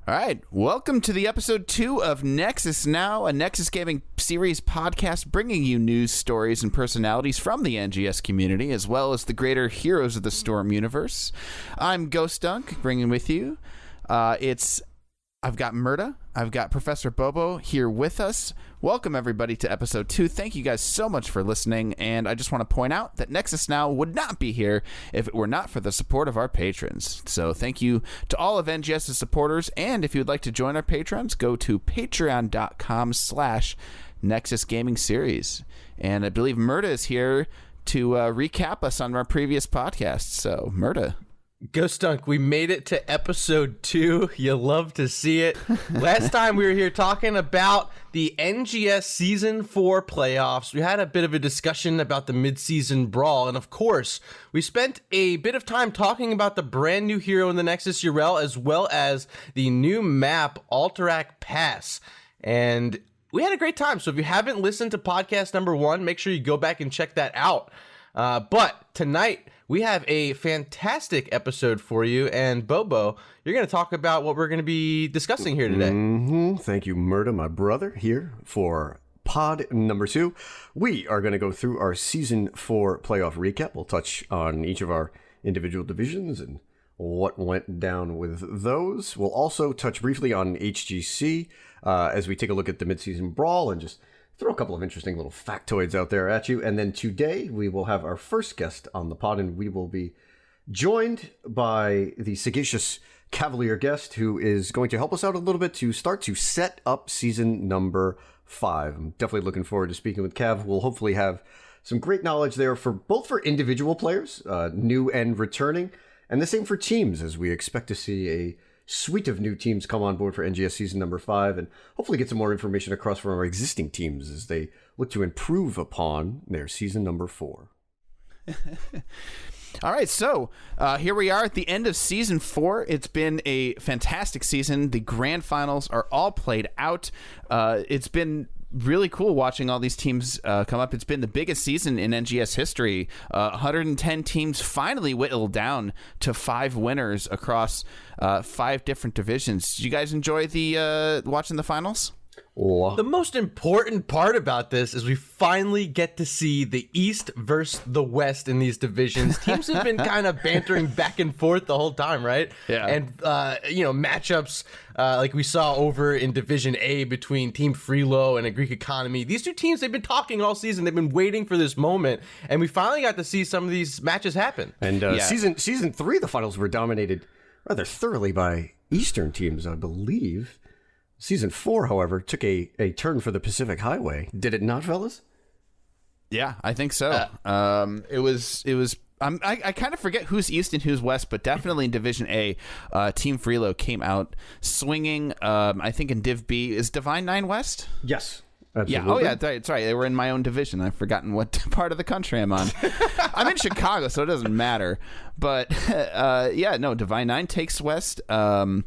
All right, welcome to the episode 2 of Nexus Now, a Nexus Gaming series podcast bringing you news, stories, and personalities from the NGS community, as well as the greater Heroes of the Storm universe. I'm Ghost Dunk, bringing with you. I've got Murda, I've got Professor Bobo here with us. Welcome, everybody, to episode 2. Thank you guys so much for listening, and I just want to point out that Nexus Now would not be here if it were not for the support of our patrons. So thank you to all of NGS's supporters, and if you would like to join our patrons, go to patreon.com/Nexus Gaming Series. And I believe Murda is here to recap us on our previous podcast. So, Murda. Ghost Dunk, we made it to episode 2. You love to see it. Last time we were here talking about the NGS Season 4 playoffs. We had a bit of a discussion about the mid-season brawl, and of course, we spent a bit of time talking about the brand new hero in the Nexus URL, as well as the new map, Alterac Pass. And we had a great time, so if you haven't listened to podcast number 1, make sure you go back and check that out. But tonight, we have a fantastic episode for you, and Bobo, you're going to talk about what we're going to be discussing here today. Thank you, Murda, my brother, here for pod number 2. We are going to go through our Season 4 playoff recap. We'll touch on each of our individual divisions and what went down with those. We'll also touch briefly on HGC as we take a look at the midseason brawl and just throw a couple of interesting little factoids out there at you. And then today we will have our first guest on the pod, and we will be joined by the sagacious CavalierGuest, who is going to help us out a little bit to start to set up season number 5. I'm definitely looking forward to speaking with Cav. We'll hopefully have some great knowledge there for both for individual players, new and returning, and the same for teams, as we expect to see a suite of new teams come on board for NGS season number 5, and hopefully get some more information across from our existing teams as they look to improve upon their season number 4. All right, so here we are at the end of season 4. It's been a fantastic season. The grand finals are all played out. It's been really cool watching all these teams come up. It's been the biggest season in NGS history. 110 teams finally whittled down to 5 winners across 5 different divisions. Did you guys enjoy the watching the finals? The most important part about this is we finally get to see the East versus the West in these divisions. Teams have been kind of bantering back and forth the whole time, right? Yeah. And, matchups like we saw over in Division A between Team Freelo and a Greek Economy. These two teams, they've been talking all season. They've been waiting for this moment, and we finally got to see some of these matches happen. And season 3, the finals were dominated rather thoroughly by Eastern teams, I believe. Season 4, however, took a turn for the Pacific Highway. Did it not, fellas? Yeah, I think so. It was. I kind of forget who's East and who's West, but definitely in Division A, Team Freelo came out swinging. I think in Div B, is Divine 9 West? Yes. Absolutely. Yeah. Oh, yeah. That's right. They were in my own division. I've forgotten what part of the country I'm on. I'm in Chicago, so it doesn't matter. But Divine 9 takes West. Was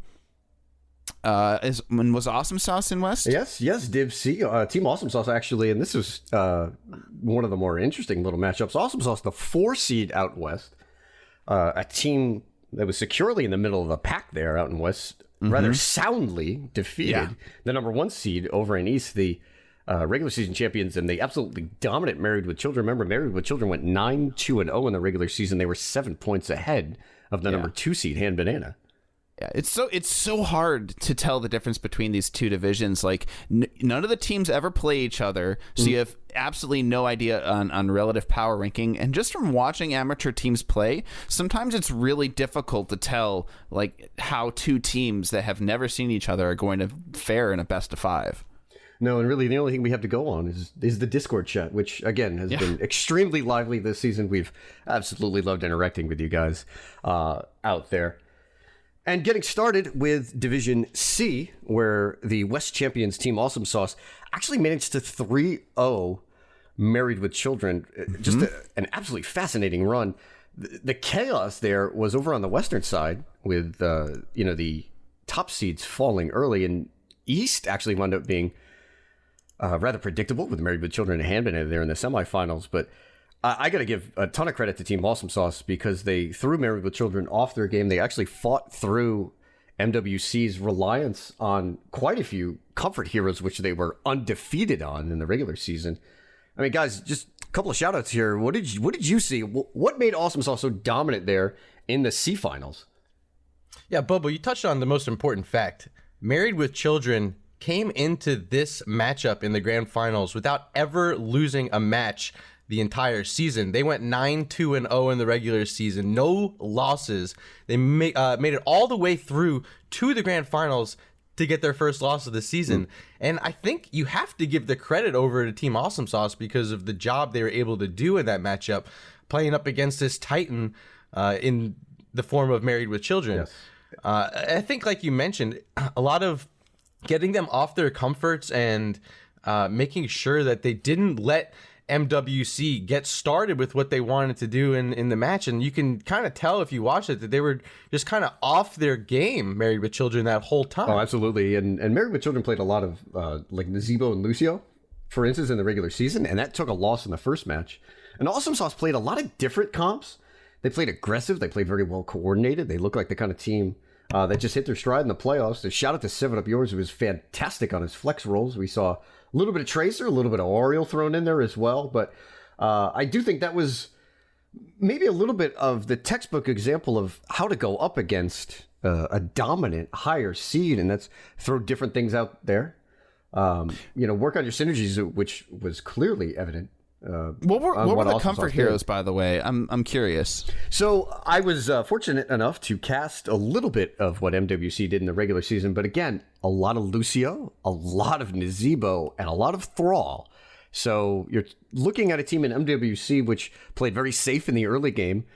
Awesome Sauce in West? Yes, Div C, Team Awesome Sauce actually, and this was one of the more interesting little matchups. Awesome Sauce, the 4 seed out West, a team that was securely in the middle of the pack there out in West, rather soundly defeated the number 1 seed over in East, the regular season champions, and they absolutely dominant Married with Children. Remember, Married with Children went 9-2-0 in the regular season. They were 7 points ahead of the number 2 seed, Hand Banana. Yeah, it's so hard to tell the difference between these two divisions. Like, none of the teams ever play each other, so you have absolutely no idea on relative power ranking. And just from watching amateur teams play, sometimes it's really difficult to tell like how two teams that have never seen each other are going to fare in a best of 5. No, and really the only thing we have to go on is the Discord chat, which again has been extremely lively this season. We've absolutely loved interacting with you guys out there. And getting started with Division C, where the West Champions Team Awesome Sauce actually managed to 3-0 Married with Children. Just an absolutely fascinating run. The chaos there was over on the Western side with, the top seeds falling early, and East actually wound up being rather predictable with Married with Children and Hand Banana there in the semifinals. But I got to give a ton of credit to Team Awesome Sauce because they threw Married with Children off their game. They actually fought through MWC's reliance on quite a few comfort heroes, which they were undefeated on in the regular season. I mean, guys, just a couple of shout outs here. What did you see? What made Awesome Sauce so dominant there in the C finals? Yeah, Bobo, you touched on the most important fact. Married with Children came into this matchup in the grand finals without ever losing a match the entire season. They went 9-2-0 in the regular season, no losses. They made it all the way through to the grand finals to get their first loss of the season. And I think you have to give the credit over to Team Awesome Sauce because of the job they were able to do in that matchup, playing up against this Titan in the form of Married with Children. Yes. I think, like you mentioned, a lot of getting them off their comforts and making sure that they didn't let MWC get started with what they wanted to do in the match. And you can kind of tell if you watch it that they were just kind of off their game, Married with Children, that whole time. Oh, absolutely. And Married with Children played a lot of like Nazebo and Lucio, for instance, in the regular season, and that took a loss in the first match. And Awesome Sauce played a lot of different comps. They played aggressive. They played very well coordinated. They look like the kind of team that just hit their stride in the playoffs. So shout out to 7up Yours, who was fantastic on his flex rolls. We saw a little bit of Tracer, a little bit of Oriole thrown in there as well. But I do think that was maybe a little bit of the textbook example of how to go up against a dominant higher seed, and that's throw different things out there. Work on your synergies, which was clearly evident. What were the comfort heroes, by the way? I'm curious. So I was fortunate enough to cast a little bit of what MWC did in the regular season, but again, a lot of Lucio, a lot of Nazebo, and a lot of Thrall. So you're looking at a team in MWC which played very safe in the early game,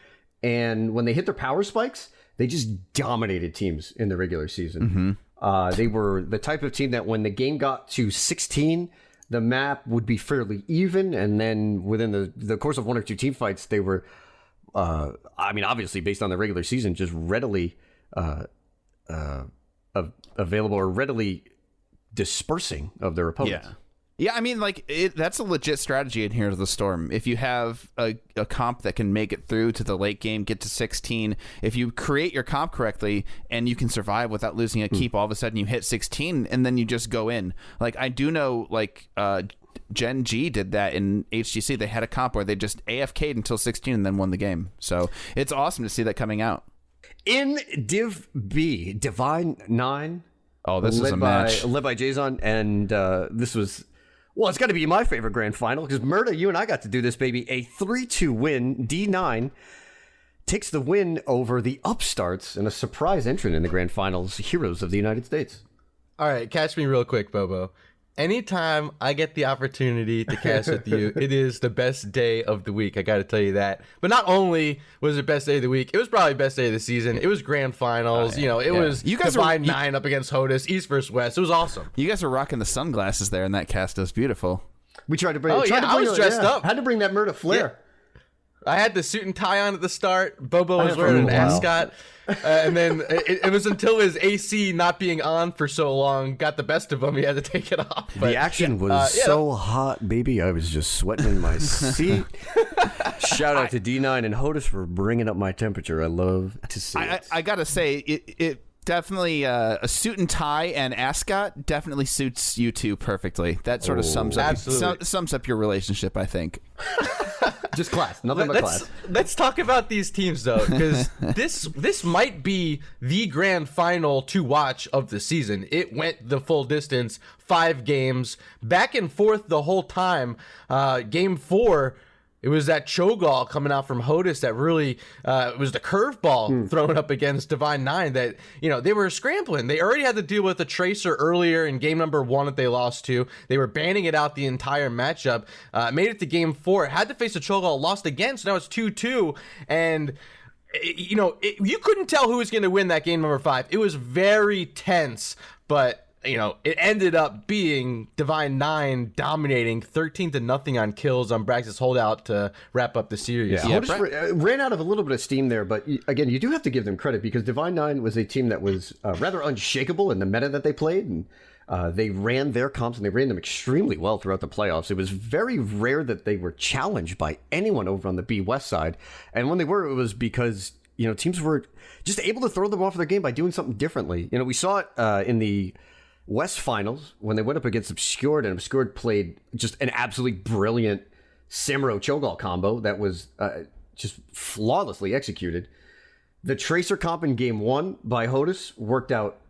and when they hit their power spikes, they just dominated teams in the regular season. They were the type of team that when the game got to 16, the map would be fairly even, and then within the course of one or two team fights, they were, obviously based on the regular season, just readily available or readily dispersing of their opponents. Yeah, I mean, that's a legit strategy in Heroes of the Storm. If you have a comp that can make it through to the late game, get to 16, if you create your comp correctly and you can survive without losing a keep, all of a sudden you hit 16 and then you just go in. Like, I do know, Gen G did that in HGC. They had a comp where they just AFK'd until 16 and then won the game. So it's awesome to see that coming out. In Div B, Divine 9. Oh, this is a match. Led by Jason, and this was... Well, it's got to be my favorite grand final because Murda, you and I got to do this, baby. A 3-2 win. D9 takes the win over the Upstarts and a surprise entrant in the grand finals, Heroes of the United States. All right, catch me real quick, Bobo. Anytime I get the opportunity to cast with you, it is the best day of the week. I got to tell you that. But not only was it best day of the week, it was probably best day of the season. It was grand finals. It was you guys Divine 9 up against Hodis, East versus West. It was awesome. You guys were rocking the sunglasses there in that cast. It was beautiful. We tried to bring. I was dressed up. Had to bring that Murda flair. I had the suit and tie on at the start. Bobo was wearing an ascot. And then it was until his AC not being on for so long got the best of him. He had to take it off. But, the action was so hot, baby. I was just sweating in my seat. Shout out to D9 and Hodis for bringing up my temperature. I love to see it. I got to say, it definitely a suit and tie and ascot definitely suits you two perfectly. That sort of sums up your relationship, I think. Just class, nothing but class. Let's talk about these teams though, because this might be the grand final to watch of the season. It went the full distance, 5 games, back and forth the whole time. Game 4. It was that Cho'Gall coming out from Hodis that really was the curveball thrown up against Divine 9 that, they were scrambling. They already had to deal with a Tracer earlier in game number 1 that they lost to. They were banning it out the entire matchup. Made it to game 4. Had to face a Cho'Gall, lost again, so now it's 2-2. And, you couldn't tell who was going to win that game number 5. It was very tense, but... it ended up being Divine 9 dominating 13-0 on kills on Brax's holdout to wrap up the series. Yeah, ran out of a little bit of steam there, but again, you do have to give them credit because Divine 9 was a team that was rather unshakable in the meta that they played, and they ran their comps and they ran them extremely well throughout the playoffs. It was very rare that they were challenged by anyone over on the B West side, and when they were, it was because teams were just able to throw them off their game by doing something differently. We saw it in the West Finals when they went up against Obscured, and Obscured played just an absolutely brilliant Samuro Cho'Gall combo that was just flawlessly executed. The Tracer comp in Game 1 by Hodis worked out,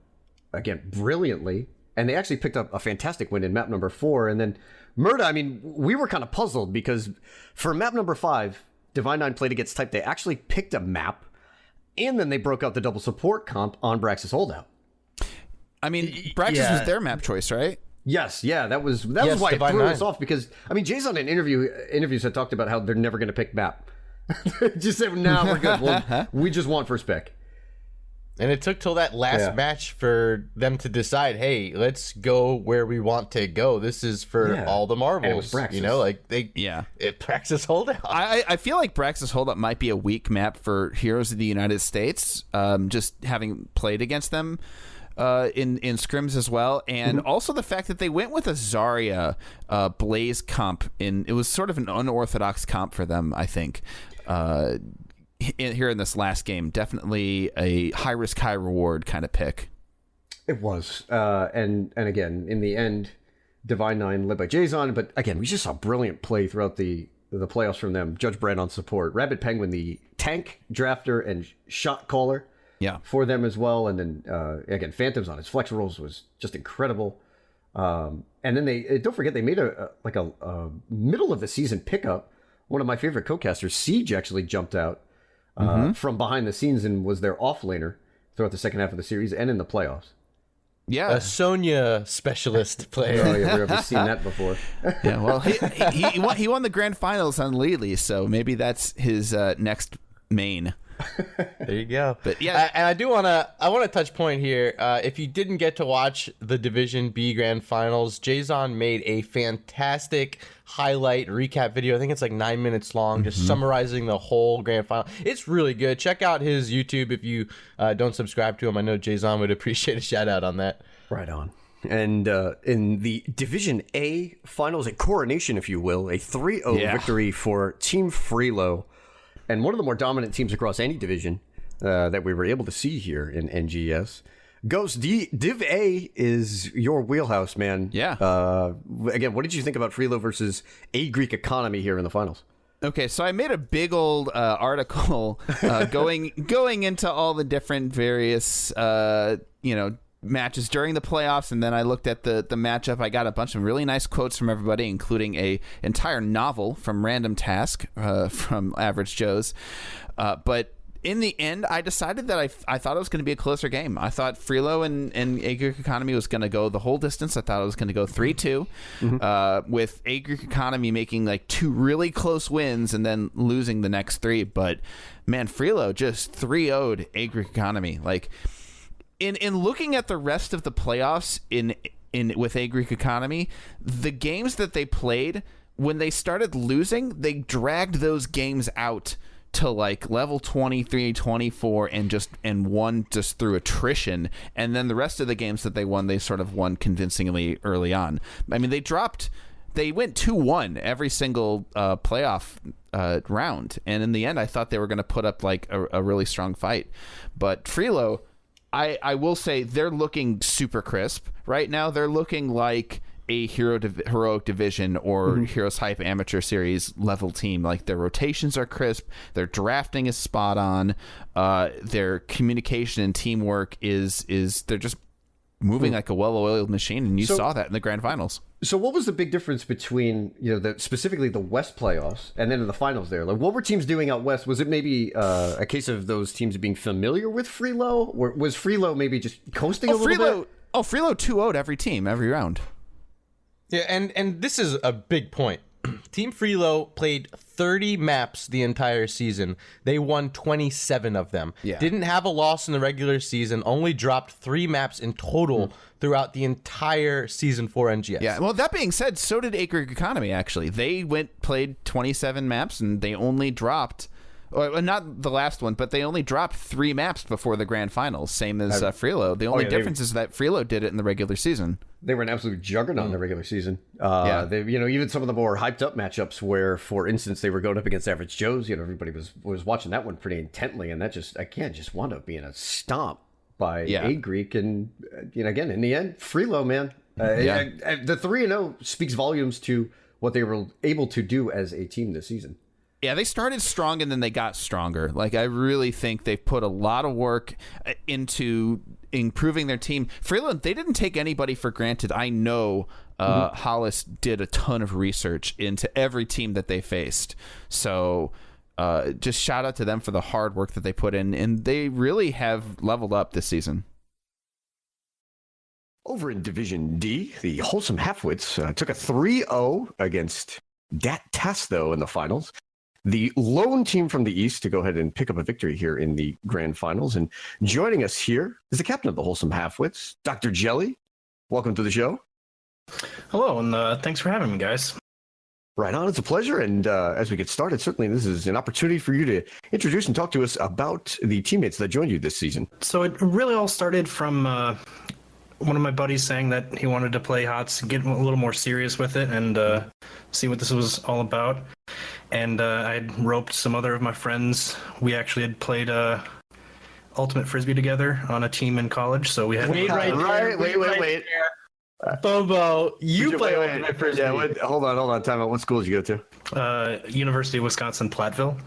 again, brilliantly, and they actually picked up a fantastic win in map number 4. And then Murda, we were kind of puzzled because for map number 5, Divine 9 played against Type. They actually picked a map, and then they broke out the double support comp on Braxis Holdout. Braxis was their map choice, right? Yes, yeah, that was why it threw us off, because Jason in interviews had talked about how they're never going to pick map. Just said, "No, we're good. We just want first pick." And it took till that last match for them to decide, hey, let's go where we want to go. This is for all the marbles. And it was Braxis. Braxis Holdout. I feel like Braxis Holdout might be a weak map for Heroes of the United States, just having played against them in scrims as well. And also the fact that they went with a Zarya Blaze comp. It was sort of an unorthodox comp for them, I think. Here in this last game, definitely a high risk, high reward kind of pick. It was, and again, in the end, Divine 9 led by Jason, but again, we just saw brilliant play throughout the playoffs from them. Judge Brand on support, Rabbit Penguin, the tank, drafter, and shot caller, for them as well. And then again, Phantoms on his flex rolls was just incredible. And then they don't forget they made a middle of the season pickup. One of my favorite co-casters, Siege, actually jumped out from behind the scenes and was their offlaner throughout the second half of the series and in the playoffs. Yeah, a Sonya specialist player. Oh yeah, we've never seen that before. Yeah, well, he won the grand finals on Lily, so maybe that's his next main. There you go. But yeah, and I want to touch point here. If you didn't get to watch the Division B Grand Finals, Jason made a fantastic highlight recap video. I think it's like 9 minutes long, just summarizing the whole Grand Final. It's really good. Check out his YouTube if you don't subscribe to him. I know Jason would appreciate a shout out on that. Right on. And in the Division A Finals, a coronation, if you will, a 3-0 victory for Team Freelo. And one of the more dominant teams across any division that we were able to see here in NGS. Ghost, Div A is your wheelhouse, man. Yeah. Again, what did you think about Freelo versus A Greek Economy here in the finals? Okay, so I made a big old article going into all the different various matches during the playoffs, and then I looked at the matchup. I got a bunch of really nice quotes from everybody, including a entire novel from Random Task from Average Joe's. But in the end, I decided that I thought it was going to be a closer game. I thought Freelo and A Greek Economy was going to go the whole distance. I thought it was going to go 3-2, with A Greek Economy making like 2 really close wins and then losing the next 3. But man, Freelo just 3-0'd A Greek Economy. Like, In looking at the rest of the playoffs with A Greek Economy, the games that they played, when they started losing, they dragged those games out to like level 23, 24 and won just through attrition. And then the rest of the games that they won, they sort of won convincingly early on. I mean, they went 2-1 every single playoff round. And in the end, I thought they were going to put up like a really strong fight. But Freelo, I will say they're looking super crisp right now. They're looking like a heroic division or Heroes Hype Amateur Series level team. Like, their rotations are crisp, their drafting is spot on, their communication and teamwork is they're just moving like a well-oiled machine, and you saw that in the grand finals. So what was the big difference between, specifically the West playoffs and then in the finals there? Like, what were teams doing out West? Was it maybe a case of those teams being familiar with Freelo? Or was Freelo maybe just coasting a little bit? Oh, Freelo 2-0'd every team, every round. Yeah, and this is a big point. Team Freelo played 30 maps the entire season. They won 27 of them. Yeah. Didn't have a loss in the regular season, only dropped 3 maps in total throughout the entire Season 4 NGS. Yeah, well, that being said, so did A Greek Economy, actually. They played 27 maps, and they only dropped Or not the last one, but they only dropped 3 maps before the grand finals, same as Frelo. The only difference is that Frelo did it in the regular season. They were an absolute juggernaut in the regular season. They, even some of the more hyped up matchups where, for instance, they were going up against Average Joe's. Everybody was watching that one pretty intently, and that just wound up being a stomp by A Greek. And again, in the end, Frelo, man, the 3-0 speaks volumes to what they were able to do as a team this season. Yeah, they started strong and then they got stronger. Like, I really think they've put a lot of work into improving their team. Freeland, they didn't take anybody for granted. I know Hollis did a ton of research into every team that they faced. So just shout out to them for the hard work that they put in. And they really have leveled up this season. Over in Division D, the Wholesome Halfwits took a 3-0 against Dat Tasto in the finals. The lone team from the East to go ahead and pick up a victory here in the grand finals. And joining us here is the captain of the Wholesome Halfwits, DrCjelli. Welcome to the show. Hello, and thanks for having me, guys. Right on. It's a pleasure. And as we get started, certainly this is an opportunity for you to introduce and talk to us about the teammates that joined you this season. So it really all started from one of my buddies saying that he wanted to play HOTS, get a little more serious with it, and see what this was all about. And I had roped some other of my friends. We actually had played Ultimate Frisbee together on a team in college. So we had... Wait. Bobo, you play Ultimate Frisbee. Yeah, hold on. Time out. What school did you go to? University of Wisconsin, Platteville.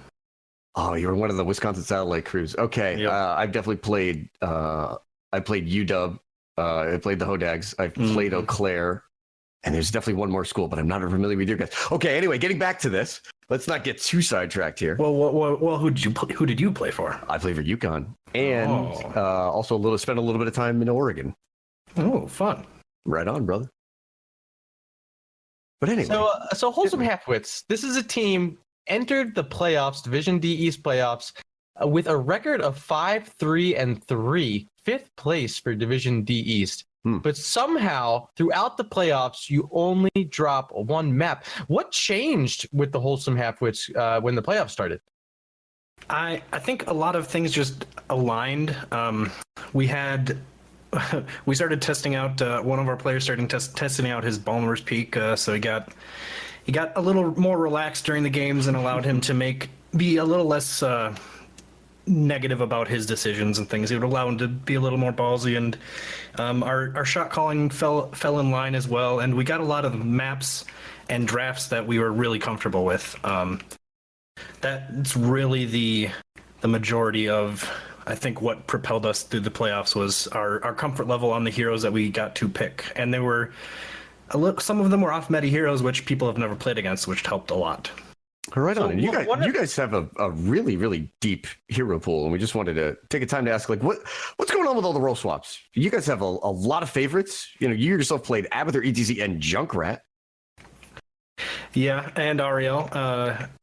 Oh, you were one of the Wisconsin satellite crews. Okay. Yep. I've definitely played... I played UW. I played the Hodags. I played Eau Claire. And there's definitely one more school, but I'm not familiar with your guys. Okay, anyway, getting back to this. Let's not get too sidetracked here. Well, who did you play for? I played for UConn, and also spent a little bit of time in Oregon. Oh, fun! Right on, brother. But anyway, so Wholesome Halfwits. This is a team entered the playoffs, Division D East playoffs, with a record of 5-3-3, 5th place for Division D East. But somehow, throughout the playoffs, you only drop 1 map. What changed with the Wholesome Halfwits when the playoffs started? I think a lot of things just aligned. We started testing out, one of our players started testing out his Balmer's Peak, so he got a little more relaxed during the games and allowed him to be a little less... negative about his decisions and things. It would allow him to be a little more ballsy, and our shot calling fell in line as well, and we got a lot of maps and drafts that we were really comfortable with. That's really the majority of, I think, what propelled us through the playoffs was our comfort level on the heroes that we got to pick, and they were some of them were off meta heroes which people have never played against, which helped a lot. Right on. And you guys have a really, really deep hero pool, and we just wanted to take a time to ask, what's going on with all the role swaps? You guys have a lot of favorites. You yourself played Abathur, ETZ, and Junkrat. Yeah, and Ariel.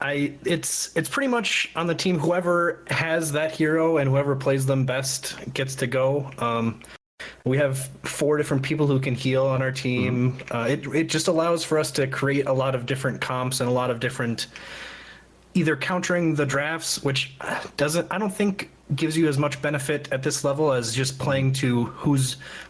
It's pretty much on the team. Whoever has that hero and whoever plays them best gets to go. We have 4 different people who can heal on our team. It just allows for us to create a lot of different comps and a lot of different, either countering the drafts, which I don't think gives you as much benefit at this level as just playing to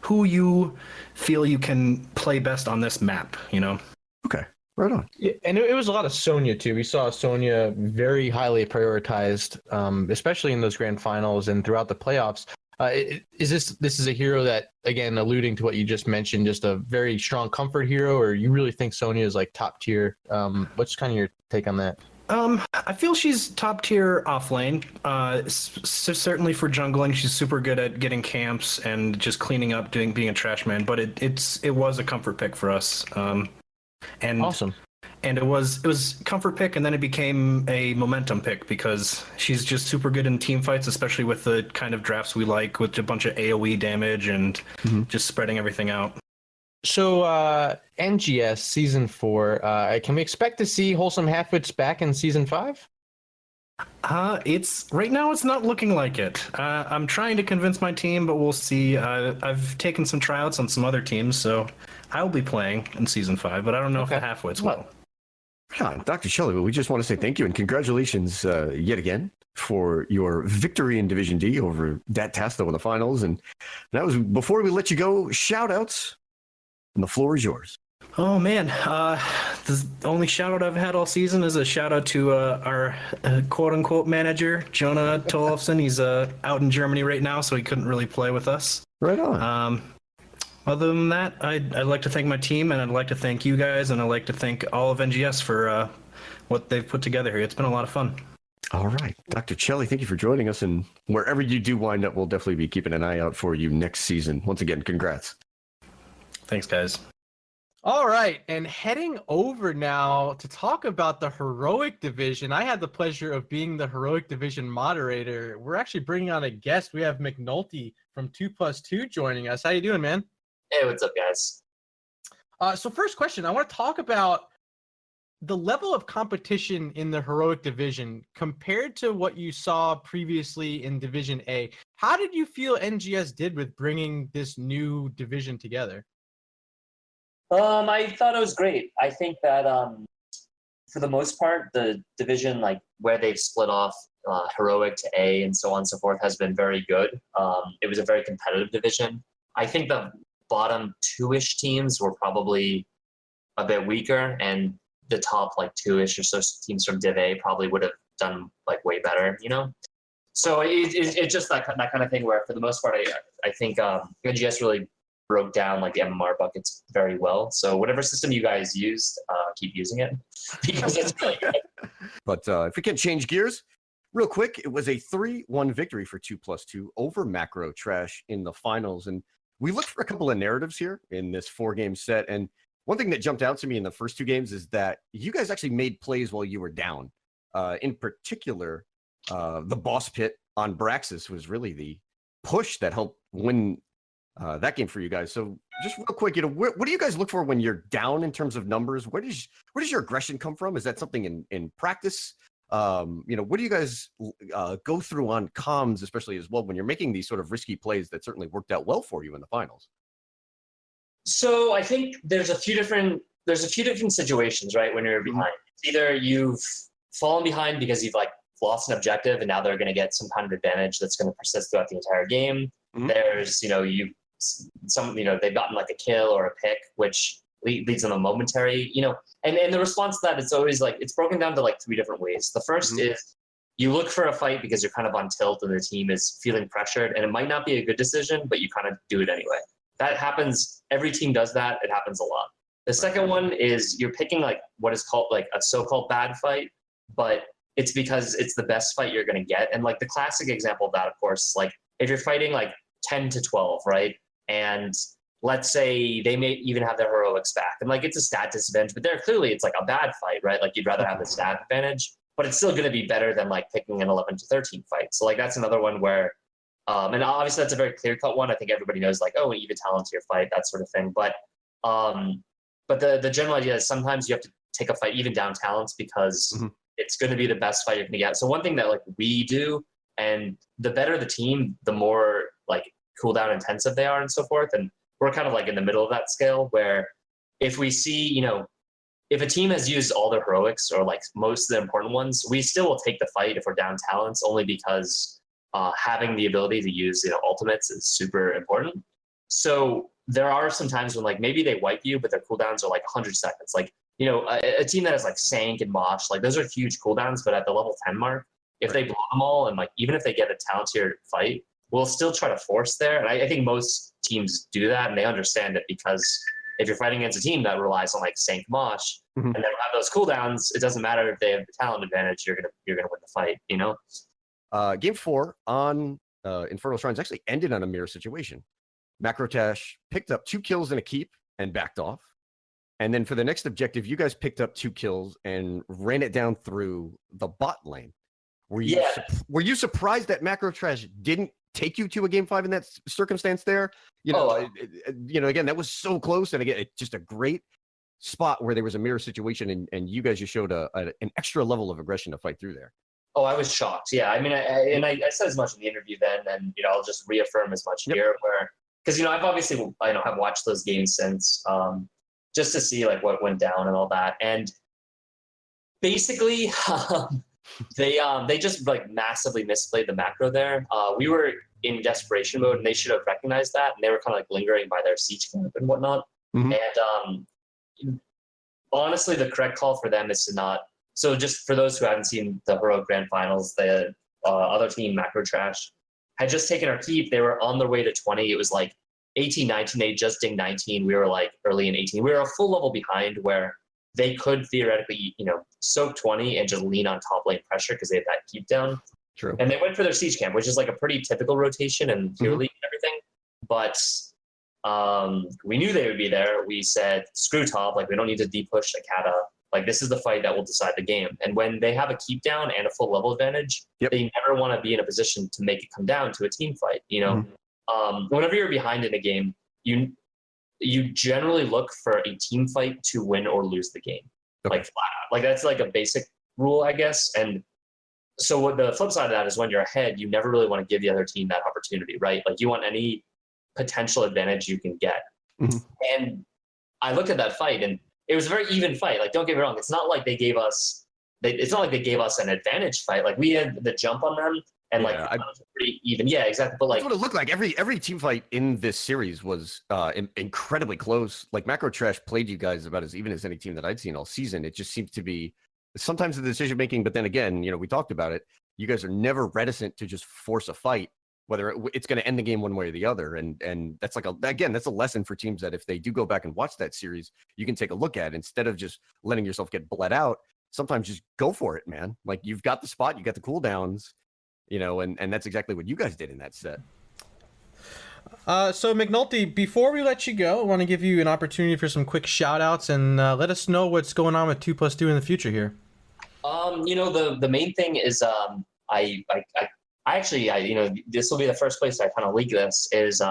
who you feel you can play best on this map, Okay, right on. Yeah, and it was a lot of Sonya too. We saw Sonya very highly prioritized, especially in those grand finals and throughout the playoffs. This is a hero that, again, alluding to what you just mentioned, just a very strong comfort hero, or you really think Sonya is like top tier? What's kind of your take on that? I feel she's top tier off lane. Certainly for jungling, she's super good at getting camps and just cleaning up, being a trash man. But it was a comfort pick for us. And awesome. And it was comfort pick, and then it became a momentum pick because she's just super good in team fights, especially with the kind of drafts we like, with a bunch of AoE damage and just spreading everything out. So NGS Season 4, can we expect to see Wholesome Halfwits back in Season 5? Right now it's not looking like it. I'm trying to convince my team, but we'll see. I've taken some tryouts on some other teams, so I'll be playing in Season 5, but I don't know if the Halfwits will. Yeah, DrCjelli, we just want to say thank you and congratulations yet again for your victory in Division D over Dat Tasto in the finals. And that was before we let you go. Shout outs, and the floor is yours. Oh man, the only shout out I've had all season is a shout out to our quote unquote manager, Jonah Tolofsson. He's out in Germany right now, so he couldn't really play with us. Right on. Other than that, I'd like to thank my team, and I'd like to thank you guys, and I'd like to thank all of NGS for what they've put together here. It's been a lot of fun. All right. DrCjelli, thank you for joining us. And wherever you do wind up, we'll definitely be keeping an eye out for you next season. Once again, congrats. Thanks, guys. All right, and heading over now to talk about the Heroic Division. I had the pleasure of being the Heroic Division moderator. We're actually bringing on a guest. We have McNulty from 2+2 joining us. How you doing, man? Hey, what's up, guys? So first question, I want to talk about the level of competition in the Heroic Division compared to what you saw previously in Division A. How did you feel NGS did with bringing this new division together? I thought it was great. I think that for the most part, the division, like where they've split off Heroic to A and so on and so forth, has been very good. It was a very competitive division. I think the bottom two-ish teams were probably a bit weaker, and the top like two-ish or so teams from Div A probably would have done like way better, you know? So it's just that kind of thing where for the most part, I think NGS really broke down like the MMR buckets very well. So whatever system you guys used, keep using it because it's really good. But if we can change gears real quick, it was a 3-1 victory for 2+2 over Macro Trash in the finals. And we looked for a couple of narratives here in this 4-game set. And one thing that jumped out to me in the first 2 games is that you guys actually made plays while you were down. In particular, the boss pit on Braxis was really the push that helped win that game for you guys. So just real quick, you know, what do you guys look for when you're down in terms of numbers? Where does your aggression come from? Is that something in practice? You know, what do you guys go through on comms, especially as well, when you're making these sort of risky plays that certainly worked out well for you in the finals? So I think there's a few different situations, right? When you're behind, either you've fallen behind because you've like lost an objective and now they're going to get some kind of advantage that's going to persist throughout the entire game. There's, you know, they've gotten like a kill or a pick, which leads them a momentary, you know, and the response to that, it's always like, it's broken down to like 3 different ways. The first is you look for a fight because you're kind of on tilt and the team is feeling pressured, and it might not be a good decision, but you kind of do it anyway. That happens. Every team does that. It happens a lot. The second one is you're picking like what is called like a so-called bad fight, but it's because it's the best fight you're going to get. And like the classic example of that, of course, is like if you're fighting like 10 to 12, right? And let's say they may even have their heroics back, and like it's a stat disadvantage, but clearly it's like a bad fight, right? Like you'd rather have the stat advantage, but it's still going to be better than like picking an 11 to 13 fight. So like that's another one where, and obviously that's a very clear-cut one. I think everybody knows like, oh, even talent to your fight, that sort of thing. But the general idea is sometimes you have to take a fight even down talents because it's going to be the best fight you're going to get. So one thing that like we do, and the better the team, the more like cooldown intensive they are and so forth. And we're kind of like in the middle of that scale where if we see, you know, if a team has used all their heroics or like most of the important ones, we still will take the fight if we're down talents, only because having the ability to use, you know, ultimates is super important. So there are some times when like maybe they wipe you, but their cooldowns are like 100 seconds. Like, you know, a team that has like Sank and Mosh, like those are huge cooldowns, but at the level 10 mark, if they blow them all and like even if they get a talent-tier fight, we'll still try to force there. And I think most teams do that, and they understand it, because if you're fighting against a team that relies on like Sank Mosh and they don't have those cooldowns, it doesn't matter if they have the talent advantage, you're gonna win the fight, you know? Game 4 on Infernal Shrines actually ended on a mirror situation. Macrotash picked up 2 kills and a keep and backed off. And then for the next objective, you guys picked up 2 kills and ran it down through the bot lane. Were you surprised that Macrotash didn't take you to a game 5 in that circumstance there? You know, you know, again, that was so close, and again, it's just a great spot where there was a mirror situation, and you guys just showed an extra level of aggression to fight through there. Oh, I was shocked. Yeah, I mean, I said as much in the interview then, and you know, I'll just reaffirm as much here, where because you know I've obviously have watched those games since, just to see like what went down and all that, and basically, they just like massively misplayed the macro there. We were in desperation mode, and they should have recognized that, and they were kind of like lingering by their siege camp and whatnot. Mhm. And honestly, the correct call for them is to not. So just for those who haven't seen the Heroic Grand Finals, the other team, Macro Trash, had just taken our keep. They were on their way to 20. It was like 18, 19. They just dinged 19. We were like early in 18. We were a full level behind where they could theoretically, soak 20 and just lean on top lane pressure because they had that keep down. True. And they went for their siege camp, which is like a pretty typical rotation and tier league and everything. But we knew they would be there. We said, screw top. Like, we don't need to depush Akata. Like, this is the fight that will decide the game. And when they have a keep down and a full level advantage, they never want to be in a position to make it come down to a team fight. Whenever you're behind in a game, you generally look for a team fight to win or lose the game, like flat out. Like, that's like a basic rule, I guess. And so what the flip side of that is, when you're ahead, you never really want to give the other team that opportunity, right? Like, you want any potential advantage you can get. And I looked at that fight, and it was a very even fight. Like, don't get me wrong, it's not like they gave us an advantage fight. Like, we had the jump on them, and pretty even. Yeah, exactly. But like, that's what it looked like. Every team fight in this series was incredibly close. Like, Macro Trash played you guys about as even as any team that I'd seen all season. It just seems to be sometimes the decision making, but then again, we talked about it. You guys are never reticent to just force a fight, whether it's going to end the game one way or the other. And that's that's a lesson for teams that if they do go back and watch that series, you can take a look at, instead of just letting yourself get bled out. Sometimes just go for it, man. Like, you've got the spot, you got the cooldowns, and that's exactly what you guys did in that set. So McNulty, before we let you go, I want to give you an opportunity for some quick shout outs and let us know what's going on with 2+2 in the future here. The main thing is I this will be the first place I kind of leak this is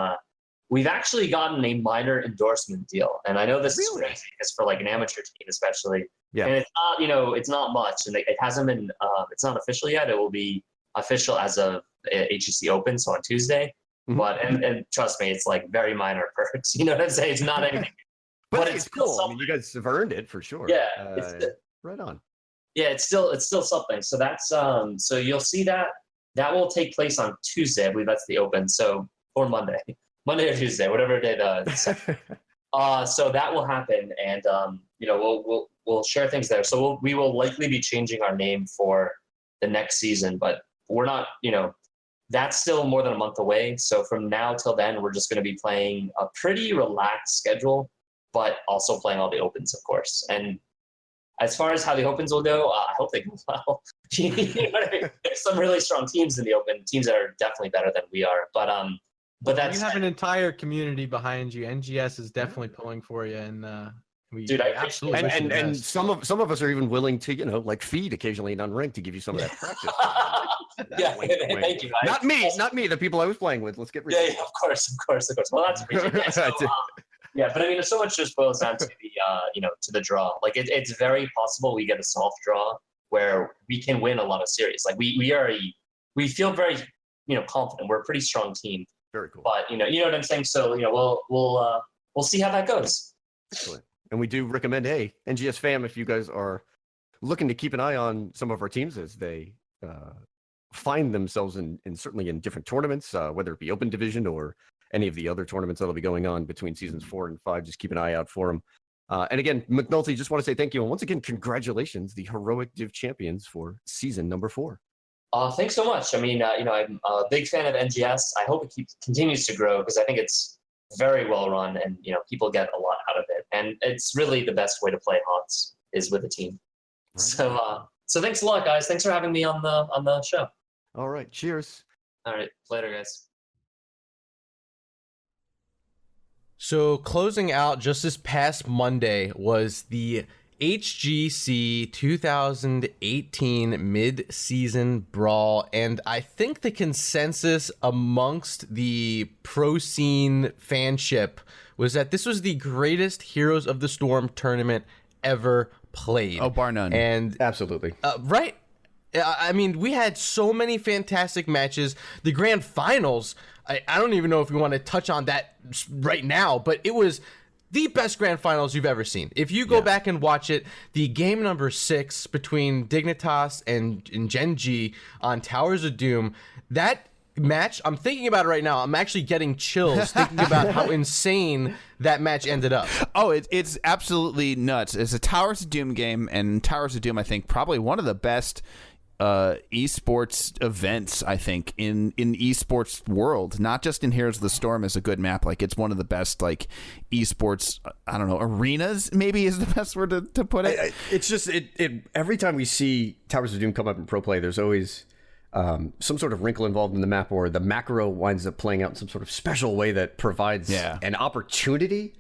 we've actually gotten a minor endorsement deal, and I know this is crazy because for like an amateur team especially, and it's not it's not much, and it hasn't been it's not official yet. It will be official as of HEC Open, so on Tuesday. But and trust me, it's like very minor perks. You know what I'm saying? It's not anything, but it's cool. I mean, you guys have earned it for sure. Yeah, right on. Yeah, it's still something. So that's so you'll see that will take place on Tuesday. I believe that's the Open. So or Monday or Tuesday, whatever day so that will happen, and we'll share things there. So we will likely be changing our name for the next season, but we're not. That's still more than a month away. So from now till then, we're just going to be playing a pretty relaxed schedule, but also playing all the Opens, of course. And as far as how the Opens will go, I hope they go well. You know what I mean? There's some really strong teams in the Open, teams that are definitely better than we are. But that's, you have an entire community behind you. NGS is definitely pulling for you, and dude, I absolutely and some of us are even willing to like feed occasionally in unranked to give you some of that practice. Yeah, thank you. Not me. The people I was playing with. Let's get real. Yeah, of course. Well, that's appreciated. Yeah, but I mean, so much just boils down to the to the draw. Like, it's very possible we get a soft draw where we can win a lot of series. Like, we feel very confident. We're a pretty strong team. Very cool. But you know what I'm saying. So we'll see how that goes. Excellent. And we do recommend, hey, NGS fam, if you guys are looking to keep an eye on some of our teams as they find themselves in certainly in different tournaments, whether it be Open Division or any of the other tournaments that'll be going on between seasons 4 and 5, just keep an eye out for them. And again, McNulty, just want to say thank you. And once again, congratulations, the Heroic Div champions for season number 4. Thanks so much. I mean, I'm a big fan of NGS. I hope it continues to grow because I think it's very well run, and people get a lot out of it. And it's really the best way to play HOTS is with a team. Right. So thanks a lot, guys. Thanks for having me on the show. All right. Cheers. All right. Later, guys. So closing out just this past Monday was the HGC 2018 mid-season brawl, and I think the consensus amongst the pro scene fanship was that this was the greatest Heroes of the Storm tournament ever played. Oh, bar none. And absolutely right. I mean, we had so many fantastic matches. The grand finals, I don't even know if we want to touch on that right now, but it was the best grand finals you've ever seen. If you go back and watch it, the game number 6 between Dignitas and Gen G on Towers of Doom, that match, I'm thinking about it right now. I'm actually getting chills thinking about how insane that match ended up. Oh, it's absolutely nuts. It's a Towers of Doom game, and Towers of Doom, I think, probably one of the best esports events, I think, in esports world. Not just in Heroes of the Storm is a good map. Like, it's one of the best, like, esports, I don't know, arenas maybe is the best word to put it. It's just every time we see Towers of Doom come up in pro play, there's always some sort of wrinkle involved in the map, or the macro winds up playing out in some sort of special way that provides an opportunity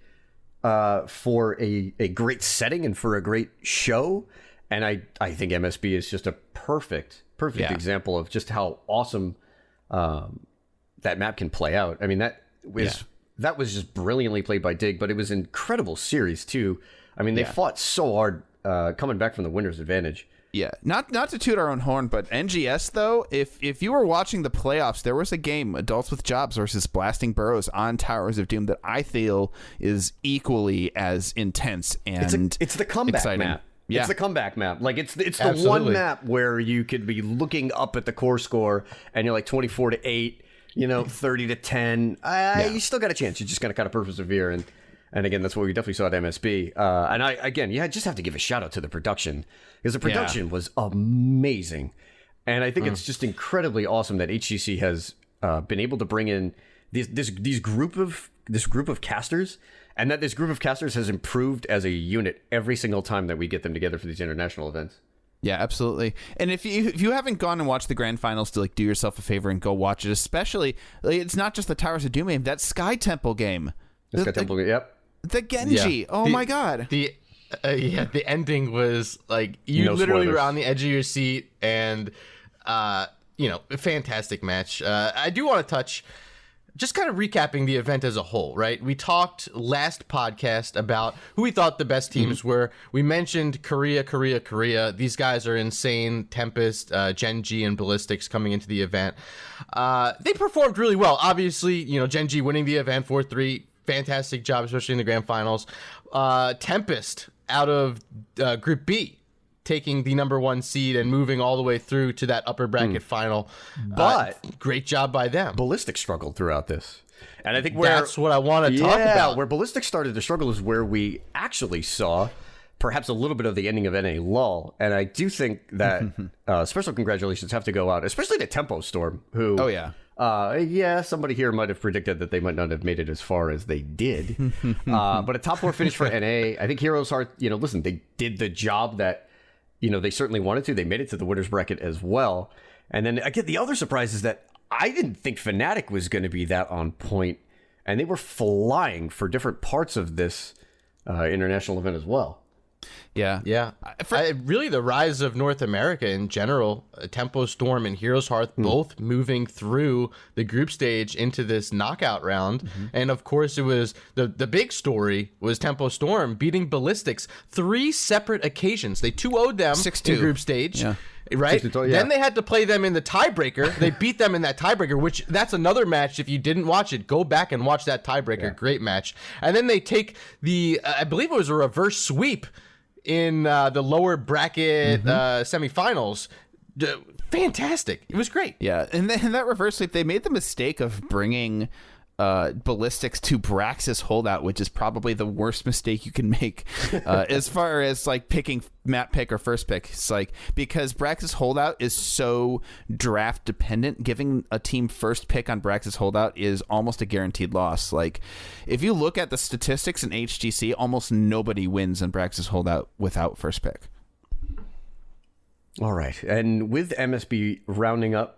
for a great setting and for a great show. And I think MSB is just a perfect example of just how awesome that map can play out. I mean, that was just brilliantly played by Dig, but it was an incredible series too. I mean, they fought so hard coming back from the winner's advantage. Yeah, not to toot our own horn, but NGS though, if you were watching the playoffs, there was a game, Adults with Jobs versus Blasting Burrows on Towers of Doom, that I feel is equally as intense and it's the comeback exciting map. Yeah. It's the comeback map. Like, it's the Absolutely. one map where you could be looking up at the core score and you're like 24-8, 30-10. You still got a chance. You just got to kind of persevere. And again, that's what we definitely saw at MSB. And you just have to give a shout out to the production, because the production was amazing. And I think it's just incredibly awesome that HGC has been able to bring in this group of casters, and that this group of casters has improved as a unit every single time that we get them together for these international events. Yeah, absolutely. And if you haven't gone and watched the grand finals, to do yourself a favor and go watch it. Especially, it's not just the Towers of Doom game, that Sky Temple game. The Sky Temple, yep. The Genji. Oh my god. The ending was like, you literally were on the edge of your seat, and a fantastic match. I do want to touch, just kind of recapping the event as a whole, right? We talked last podcast about who we thought the best teams were. We mentioned Korea. These guys are insane. Tempest, Gen G, and Ballistics coming into the event. They performed really well. Obviously, Gen G winning the event 4-3. Fantastic job, especially in the grand finals. Tempest out of Group B, taking the number 1 seed and moving all the way through to that upper bracket final. But great job by them. Ballistic struggled throughout this. And I think that's what I want to talk about. Where Ballistic started to struggle is where we actually saw perhaps a little bit of the ending of NA lull. And I do think that special congratulations have to go out, especially to Tempo Storm, who... Oh, yeah. Somebody here might have predicted that they might not have made it as far as they did. But a top 4 finish for NA. I think Heroes Heart, listen, they did the job that, they certainly wanted to. They made it to the winner's bracket as well. And then, again, the other surprise is that I didn't think Fnatic was going to be that on point. And they were flying for different parts of this international event as well. Yeah. Really, the rise of North America in general, Tempo Storm and Heroes Hearth both moving through the group stage into this knockout round. And of course, it was the big story was Tempo Storm beating Ballistics 3 separate occasions. They 2-0'd them 6-2 in group stage. Yeah. Right? 6-2, yeah. Then they had to play them in the tiebreaker. They beat them in that tiebreaker, which that's another match. If you didn't watch it, go back and watch that tiebreaker. Yeah. Great match. And then they take the, I believe it was a reverse sweep in the lower bracket semifinals. Fantastic. It was great. Yeah, and then that reverse sweep, they made the mistake of bringing Ballistics to Braxis holdout, which is probably the worst mistake you can make as far as like picking map pick or first pick. It's like, because Braxis holdout is so draft dependent, giving a team first pick on Braxis holdout is almost a guaranteed loss. Like, if you look at the statistics in HGC, almost nobody wins in Braxis holdout without first pick. All right, and with MSB rounding up,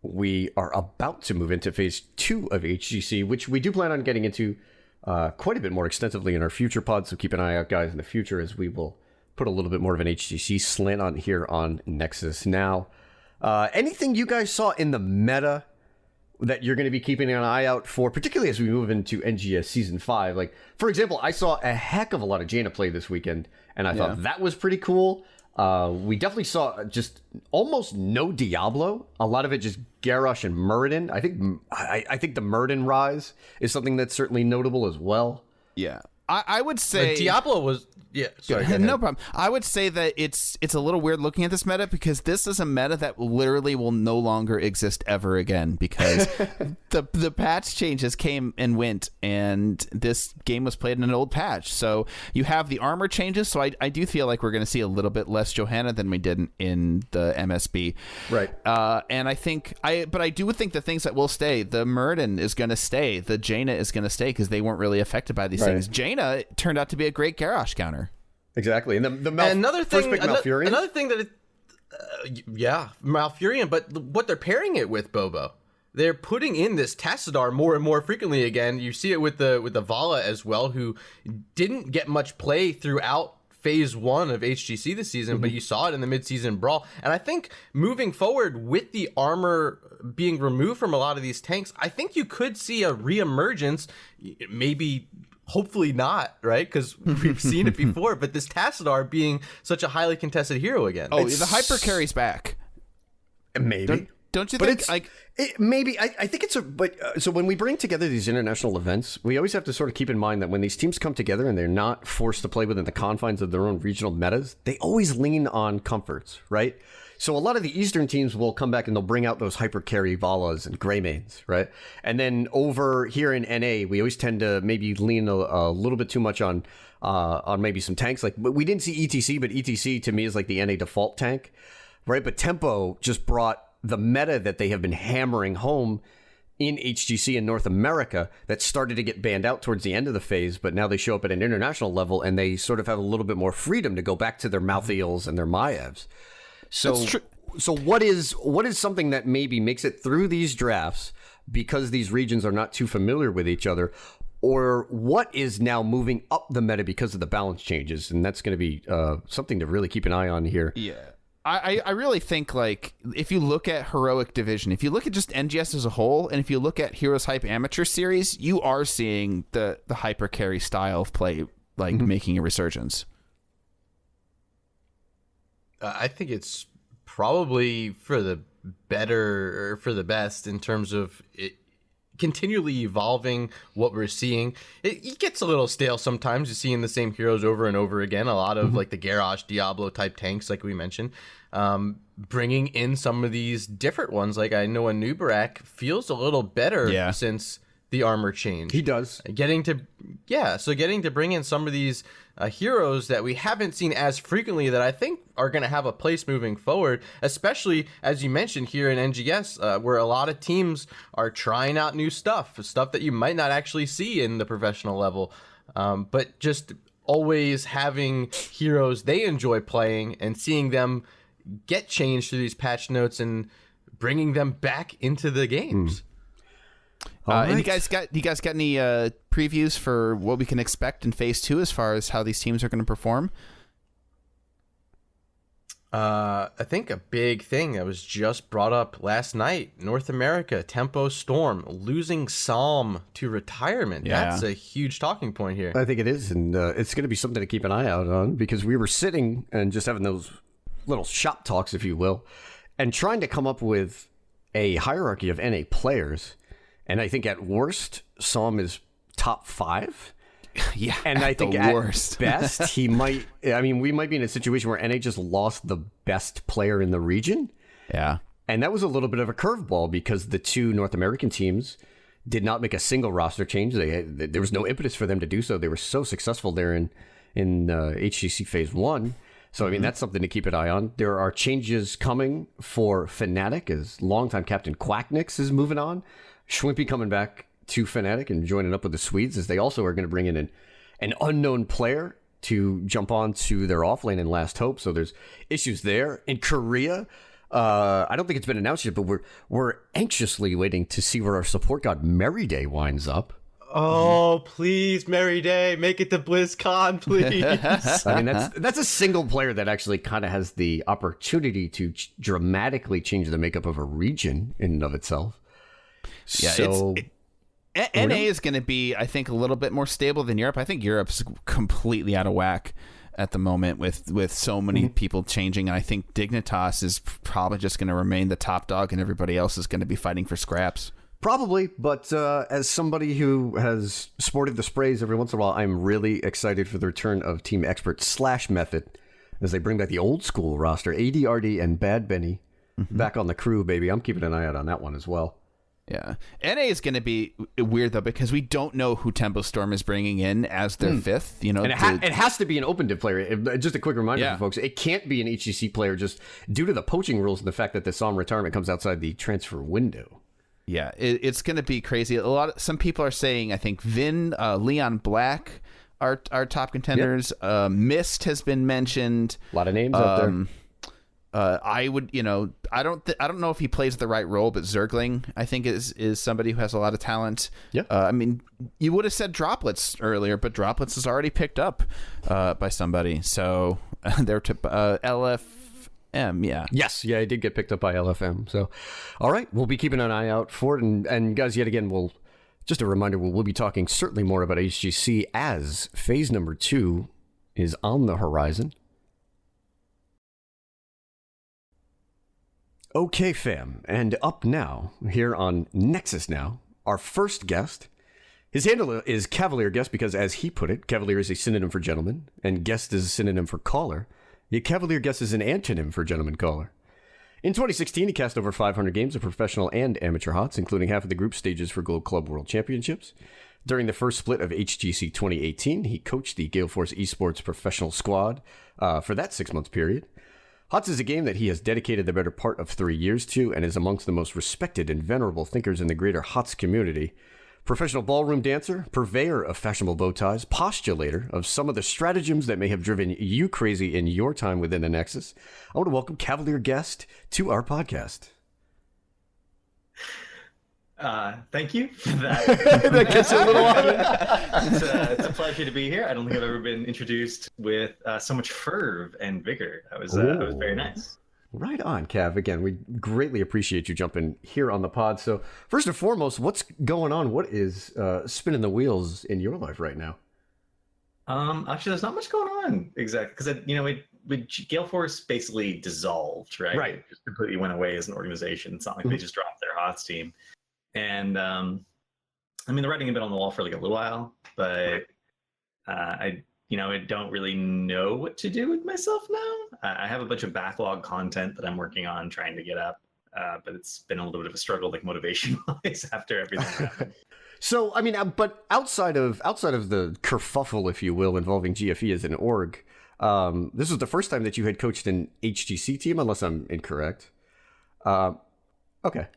we are about to move into phase 2 of HGC, which we do plan on getting into quite a bit more extensively in our future pods. So keep an eye out, guys, in the future, as we will put a little bit more of an HGC slant on here on Nexus. Now, anything you guys saw in the meta that you're going to be keeping an eye out for, particularly as we move into NGS Season 5? Like, for example, I saw a heck of a lot of Jaina play this weekend, and I thought that was pretty cool. We definitely saw just almost no Diablo. A lot of it just Garrosh and Muradin. I think the Muradin rise is something that's certainly notable as well. Yeah. I would say Diablo was sorry. Go ahead. No problem. I would say that it's a little weird looking at this meta because this is a meta that literally will no longer exist ever again because the patch changes came and went, and this game was played in an old patch. So you have the armor changes. So I do feel like we're going to see a little bit less Johanna than we did in the MSB. Right. And I think I do think the things that will stay. The Murden is going to stay. The Jaina is going to stay because they weren't really affected by these things. Jaina turned out to be a great Garrosh counter. Exactly. And another thing that Malfurion, but what they're pairing it with, Bobo, they're putting in this Tassadar more and more frequently again. You see it with the Vala as well, who didn't get much play throughout phase 1 of HGC this season, but you saw it in the mid-season brawl. And I think moving forward with the armor being removed from a lot of these tanks, I think you could see a reemergence, maybe hopefully not, right? Because we've seen it before, but this Tassadar being such a highly contested hero again. Oh, the hyper carry's back. Maybe. Don't you but think? It's, like, maybe. I think it's a. But so when we bring together these international events, we always have to sort of keep in mind that when these teams come together and they're not forced to play within the confines of their own regional metas, they always lean on comforts, right? So a lot of the Eastern teams will come back and they'll bring out those hyper carry Valas and Greymanes, right? And then over here in NA, we always tend to maybe lean a little bit too much on maybe some tanks. Like, but we didn't see ETC, but ETC to me is like the NA default tank, right? But Tempo just brought the meta that they have been hammering home in HGC in North America that started to get banned out towards the end of the phase, but now they show up at an international level and they sort of have a little bit more freedom to go back to their Malthaels and their Maevs. So what is something that maybe makes it through these drafts because these regions are not too familiar with each other, or what is now moving up the meta because of the balance changes? And that's going to be something to really keep an eye on here. Yeah. I really think, like, if you look at Heroic Division, if you look at just NGS as a whole, and if you look at Heroes Hype Amateur Series, you are seeing the hyper carry style of play, like, making a resurgence. I think it's probably for the better or for the best in terms of it continually evolving what we're seeing. It gets a little stale sometimes, just seeing the same heroes over and over again. A lot of like the Garrosh, Diablo type tanks, like we mentioned. Bringing in some of these different ones, like I know a Nubarak feels a little better since the armor change. He does. Getting to bring in some of these heroes that we haven't seen as frequently that I think are going to have a place moving forward, especially as you mentioned here in NGS, where a lot of teams are trying out new stuff that you might not actually see in the professional level, but just always having heroes they enjoy playing and seeing them get changed through these patch notes and bringing them back into the games. And you guys got any previews for what we can expect in phase 2 as far as how these teams are going to perform? I think a big thing that was just brought up last night, North America, Tempo Storm losing Psalm to retirement. Yeah. That's a huge talking point here. I think it is, and it's going to be something to keep an eye out on, because we were sitting and just having those little shop talks, if you will, and trying to come up with a hierarchy of NA players. And I think at worst, Psalm is top 5. Yeah, and I think at worst, best, he might. I mean, we might be in a situation where NA just lost the best player in the region. Yeah, and that was a little bit of a curveball because the two North American teams did not make a single roster change. There was no impetus for them to do so. They were so successful there in HGC Phase 1. So, I mean, that's something to keep an eye on. There are changes coming for Fnatic as longtime captain Quacknix is moving on. Schwimpy coming back to Fnatic and joining up with the Swedes, as they also are going to bring in an unknown player to jump on to their offlane in Last Hope. So there's issues there. In Korea, I don't think it's been announced yet, but we're anxiously waiting to see where our support god Merry Day winds up. Oh, please, Merry Day, make it to BlizzCon, please. I mean, that's a single player that actually kind of has the opportunity to dramatically change the makeup of a region in and of itself. Yeah, so NA is going to be, I think, a little bit more stable than Europe. I think Europe's completely out of whack at the moment with so many people changing. And I think Dignitas is probably just going to remain the top dog, and everybody else is going to be fighting for scraps. Probably, but as somebody who has sported the sprays every once in a while, I'm really excited for the return of Team Expert / Method as they bring back the old school roster, ADRD and Bad Benny back on the crew, baby. I'm keeping an eye out on that one as well. Yeah. NA is going to be weird, though, because we don't know who Tempo Storm is bringing in as their fifth. You know, and it has to be an open div player. Just a quick reminder for folks, it can't be an HGC player just due to the poaching rules and the fact that the SOM retirement comes outside the transfer window. Yeah, it's going to be crazy. Some people are saying, I think, Vin, Leon Black are top contenders. Yep. Mist has been mentioned. A lot of names out there. I would, I don't know if he plays the right role, but Zergling, I think, is somebody who has a lot of talent. Yeah. I mean, you would have said Droplets earlier, but Droplets is already picked up by somebody. So they're LFM, yeah. Yes, yeah, it did get picked up by LFM. So, all right, we'll be keeping an eye out for it. And guys, yet again, just a reminder, we'll be talking certainly more about HGC as phase number 2 is on the horizon. Okay, fam, and up now, here on Nexus Now, our first guest. His handle is CavalierGuest because, as he put it, Cavalier is a synonym for gentleman, and guest is a synonym for caller. Yet CavalierGuest is an antonym for gentleman caller. In 2016, he cast over 500 games of professional and amateur HOTS, including half of the group stages for Gold Club World Championships. During the first split of HGC 2018, he coached the Gale Force Esports professional squad for that 6-month period. HOTS is a game that he has dedicated the better part of 3 years to and is amongst the most respected and venerable thinkers in the greater HOTS community. Professional ballroom dancer, purveyor of fashionable bow ties, postulator of some of the stratagems that may have driven you crazy in your time within the Nexus. I want to welcome CavalierGuest to our podcast. Thank you for that. That gets a little on It's a pleasure to be here. I don't think I've ever been introduced with so much fervor and vigor. That was very nice. Right on, Cav. Again, we greatly appreciate you jumping here on the pod. So first and foremost, what's going on? What is spinning the wheels in your life right now? Actually, there's not much going on exactly because Gale Force basically dissolved, right? Right. It just completely went away as an organization. It's not like they just dropped their HOTS team. And the writing had been on the wall for like a little while, but I don't really know what to do with myself now. I have a bunch of backlog content that I'm working on trying to get up, but it's been a little bit of a struggle, like motivation-wise, after everything happened. So, but outside of the kerfuffle, if you will, involving GFE as an org, this was the first time that you had coached an HGC team, unless I'm incorrect. Okay.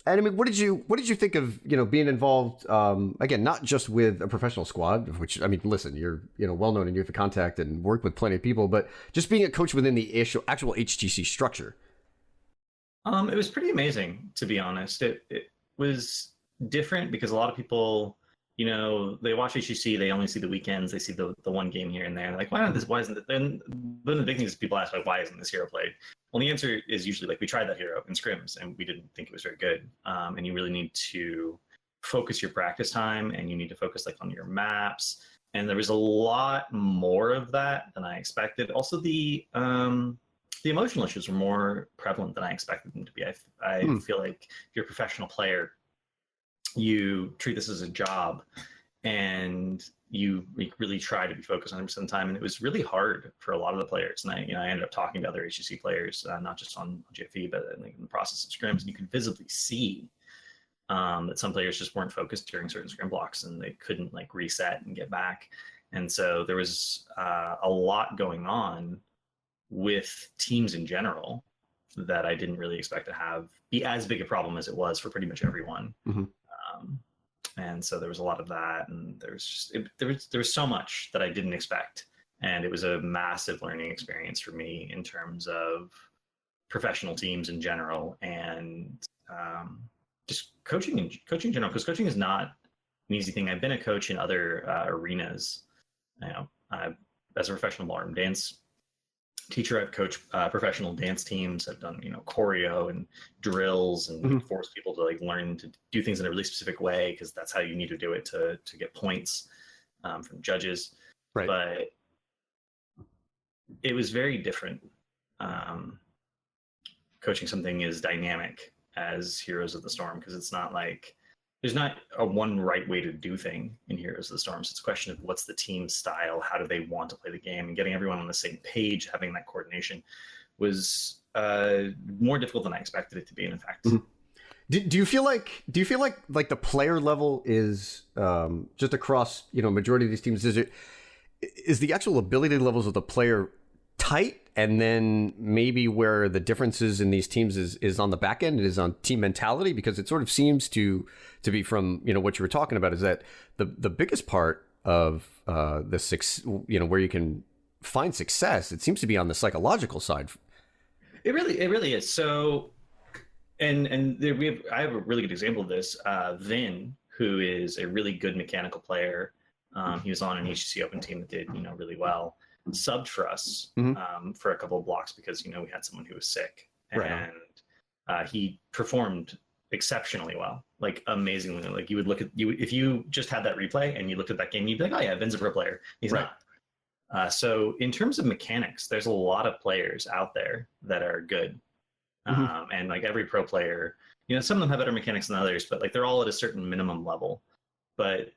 And what did you think of, being involved, again, not just with a professional squad, which, listen, you're, well known and you have a contact and work with plenty of people, but just being a coach within the actual HGC structure? It was pretty amazing, to be honest. It was different because a lot of people, they watch HGC, they only see the weekends, they see the one game here and there. They're like, why isn't it? Then one of the big things people ask, like, why isn't this hero played? Well, the answer is usually like, we tried that hero in scrims and we didn't think it was very good. And you really need to focus your practice time and you need to focus like on your maps. And there was a lot more of that than I expected. Also, the emotional issues were more prevalent than I expected them to be. I feel like if you're a professional player, you treat this as a job and you really try to be focused 100% of the time. And it was really hard for a lot of the players. And I ended up talking to other HGC players, not just on GFE, but in the process of scrims. And you could visibly see that some players just weren't focused during certain scrim blocks and they couldn't like reset and get back. And so there was a lot going on with teams in general that I didn't really expect to be as big a problem as it was for pretty much everyone. Mm-hmm. And so there was a lot of that, and there was so much that I didn't expect, and it was a massive learning experience for me in terms of professional teams in general, and just coaching in general, because coaching is not an easy thing. I've been a coach in other arenas. As a professional ballroom dance teacher, I've coached professional dance teams. I've done choreo and drills and force people to like learn to do things in a really specific way because that's how you need to do it to get points from judges. Right. But it was very different. Coaching something as dynamic as Heroes of the Storm, because it's not like there's not a one right way to do thing in Heroes of the Storm. So it's a question of what's the team style, how do they want to play the game, and getting everyone on the same page, having that coordination was more difficult than I expected it to be. In fact, do you feel like the player level is just across majority of these teams? Is the actual ability levels of the player tight, and then maybe where the differences in these teams is on the back end, it is on team mentality? Because it sort of seems to be from what you were talking about, is that the biggest part of the where you can find success, it seems to be on the psychological side. It really is. So, and I have a really good example of this. Vin, who is a really good mechanical player, he was on an HCC Open team that did really well. Subbed for us for a couple of blocks because we had someone who was sick, and he performed exceptionally well, like amazingly. Like you would look at if you just had that replay and you looked at that game, you'd be like, oh yeah, Vin's a pro player. He's not. So in terms of mechanics, there's a lot of players out there that are good, and like every pro player, some of them have better mechanics than others, but like they're all at a certain minimum level. But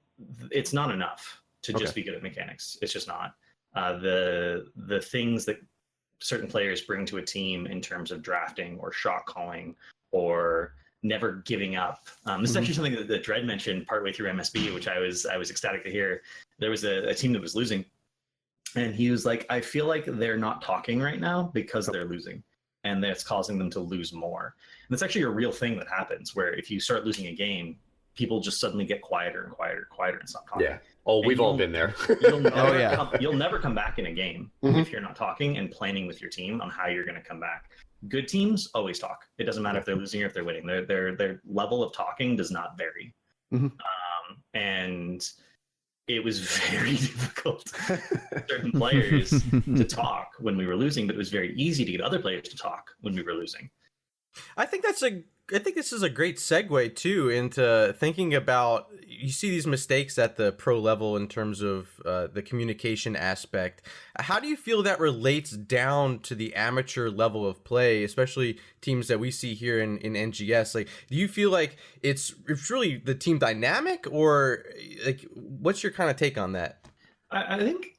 it's not enough to just be good at mechanics. It's just not. The things that certain players bring to a team in terms of drafting or shot calling or never giving up. This is actually something that Dredd mentioned partway through MSB, which I was ecstatic to hear. There was a team that was losing, and he was like, I feel like they're not talking right now because they're losing, and that's causing them to lose more. And that's actually a real thing that happens, where if you start losing a game, people just suddenly get quieter and quieter and quieter and stop talking. Yeah. Oh, we've all been there. You'll never come back in a game if you're not talking and planning with your team on how you're going to come back. Good teams always talk. It doesn't matter if they're losing or if they're winning. Their level of talking does not vary. And it was very difficult for certain players to talk when we were losing, but it was very easy to get other players to talk when we were losing. I think this is a great segue too into thinking about, you see these mistakes at the pro level in terms of the communication aspect. How do you feel that relates down to the amateur level of play, especially teams that we see here in NGS? Like, do you feel like it's really the team dynamic, or like what's your kind of take on that? I think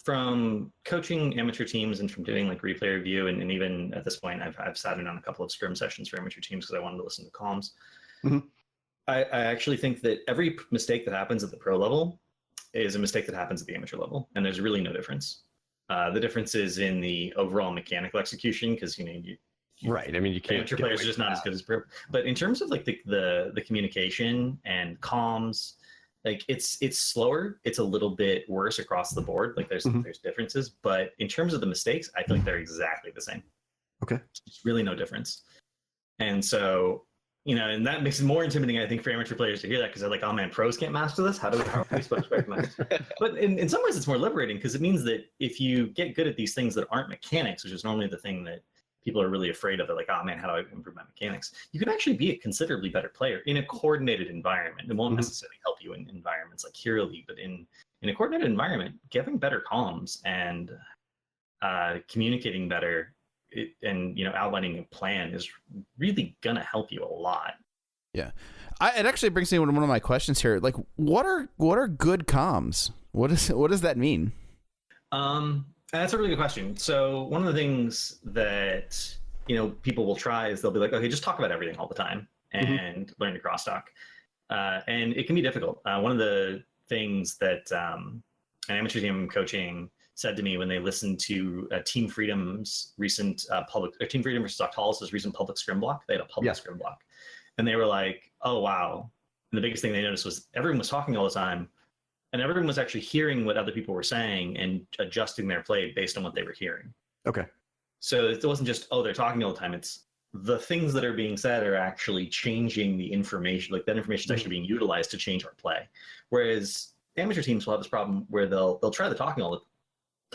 from coaching amateur teams and from doing like replay review, and even at this point, I've sat in on a couple of scrim sessions for amateur teams because I wanted to listen to comms. I actually think that every mistake that happens at the pro level is a mistake that happens at the amateur level, and there's really no difference. The difference is in the overall mechanical exexecution, because right. I mean, you can't. Amateur players are just not as good as pro. But in terms of like the communication and comms, like it's slower. It's a little bit worse across the board. Like there's differences, but in terms of the mistakes, I feel like they're exactly the same. Okay. There's really no difference. And so, and that makes it more intimidating, I think, for amateur players to hear that, because they're like, oh man, pros can't master this? How are we supposed to recognize? But in some ways it's more liberating, because it means that if you get good at these things that aren't mechanics, which is normally the thing that people are really afraid of, they're like, oh man, how do I improve my mechanics? You can actually be a considerably better player in a coordinated environment. It won't necessarily help you in environments like Hero League, but in a coordinated environment, getting better comms and communicating better and outlining a plan is really gonna help you a lot. Yeah, it actually brings me to one of my questions here. Like, what are good comms? What does that mean? That's a really good question. So one of the things that people will try is they'll be like, okay, just talk about everything all the time and learn to crosstalk, and it can be difficult. One of the things that an amateur team coaching said to me when they listened to Team Freedom's recent Team Freedom versus Octalis' recent public scrim block. They had a public scrim block, and they were like, oh wow. And the biggest thing they noticed was everyone was talking all the time, and everyone was actually hearing what other people were saying and adjusting their play based on what they were hearing. Okay. So it wasn't just, oh, they're talking all the time. It's the things that are being said are actually changing the information. Like that information is actually being utilized to change our play. Whereas amateur teams will have this problem where they'll try the talking all the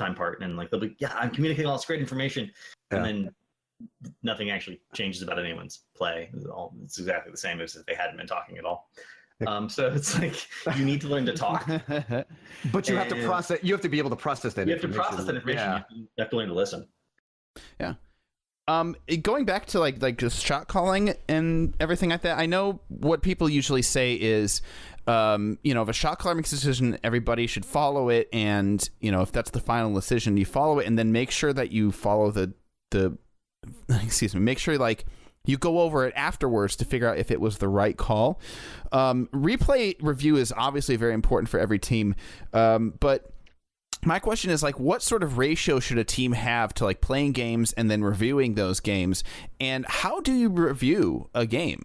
time part, and like they'll be, yeah, I'm communicating all this great information, and then nothing actually changes about anyone's play. It's exactly the same as if they hadn't been talking at all. So it's like you need to learn to talk, but you have to process. You have to be able to process that. You have to process that information. Yeah. You have to learn to listen. Yeah. Going back to like just shot calling and everything like that, I know what people usually say is, if a shot caller makes a decision, everybody should follow it, and if that's the final decision, you follow it, and then make sure that you follow the make sure like you go over it afterwards to figure out if it was the right call. Replay review is obviously very important for every team, but my question is, like, what sort of ratio should a team have to like playing games and then reviewing those games, and how do you review a game?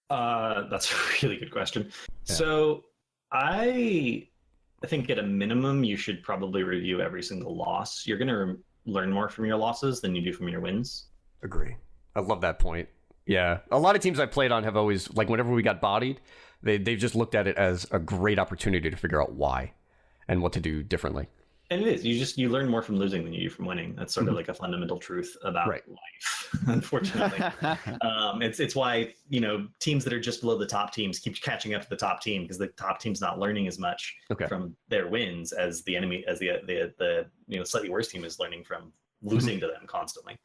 That's a really good question. Yeah. So I think at a minimum, you should probably review every single loss. You're going to learn more from your losses than you do from your wins. Agree. I love that point. Yeah. A lot of teams I've played on have always, like, whenever we got bodied, they've just looked at it as a great opportunity to figure out why and what to do differently. And it is. You learn more from losing than you do from winning. That's sort of like a fundamental truth about life, unfortunately. It's why, teams that are just below the top teams keep catching up to the top team, because the top team's not learning as much from their wins as the enemy, as the slightly worse team is learning from losing to them constantly.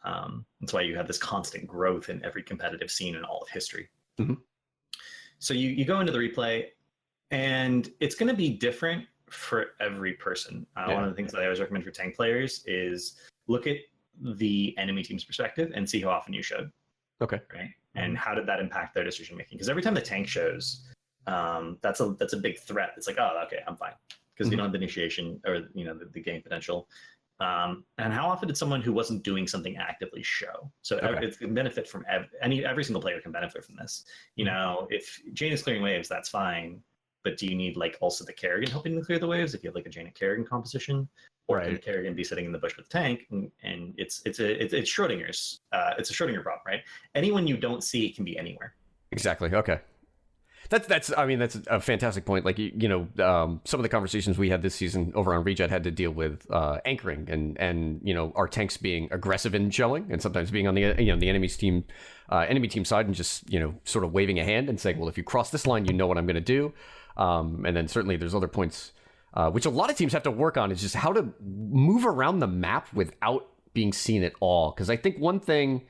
That's why you have this constant growth in every competitive scene in all of history. Mm-hmm. So you go into the replay, and it's going to be different for every person. One of the things that I always recommend for tank players is look at the enemy team's perspective and see how often you showed. Okay. Right. And how did that impact their decision making? Because every time the tank shows, that's a big threat. It's like, oh, okay, I'm fine, because you don't have the initiation or the game potential. And how often did someone who wasn't doing something actively show? So it can benefit from every single player can benefit from this. If Jane is clearing waves, that's fine. But do you need also the Kerrigan helping to clear the waves if you have like a Janet Kerrigan composition, or can the Kerrigan be sitting in the bush with the tank? And it's Schrodinger's. It's a Schrodinger problem, right? Anyone you don't see can be anywhere. Exactly. Okay. That's a fantastic point. Like some of the conversations we had this season over on Rejet had to deal with anchoring and our tanks being aggressive in shelling, and sometimes being on the the enemy team side and just sort of waving a hand and saying, well, if you cross this line, you know what I'm going to do. And then certainly there's other points which a lot of teams have to work on, is just how to move around the map without being seen at all. Because I think one thing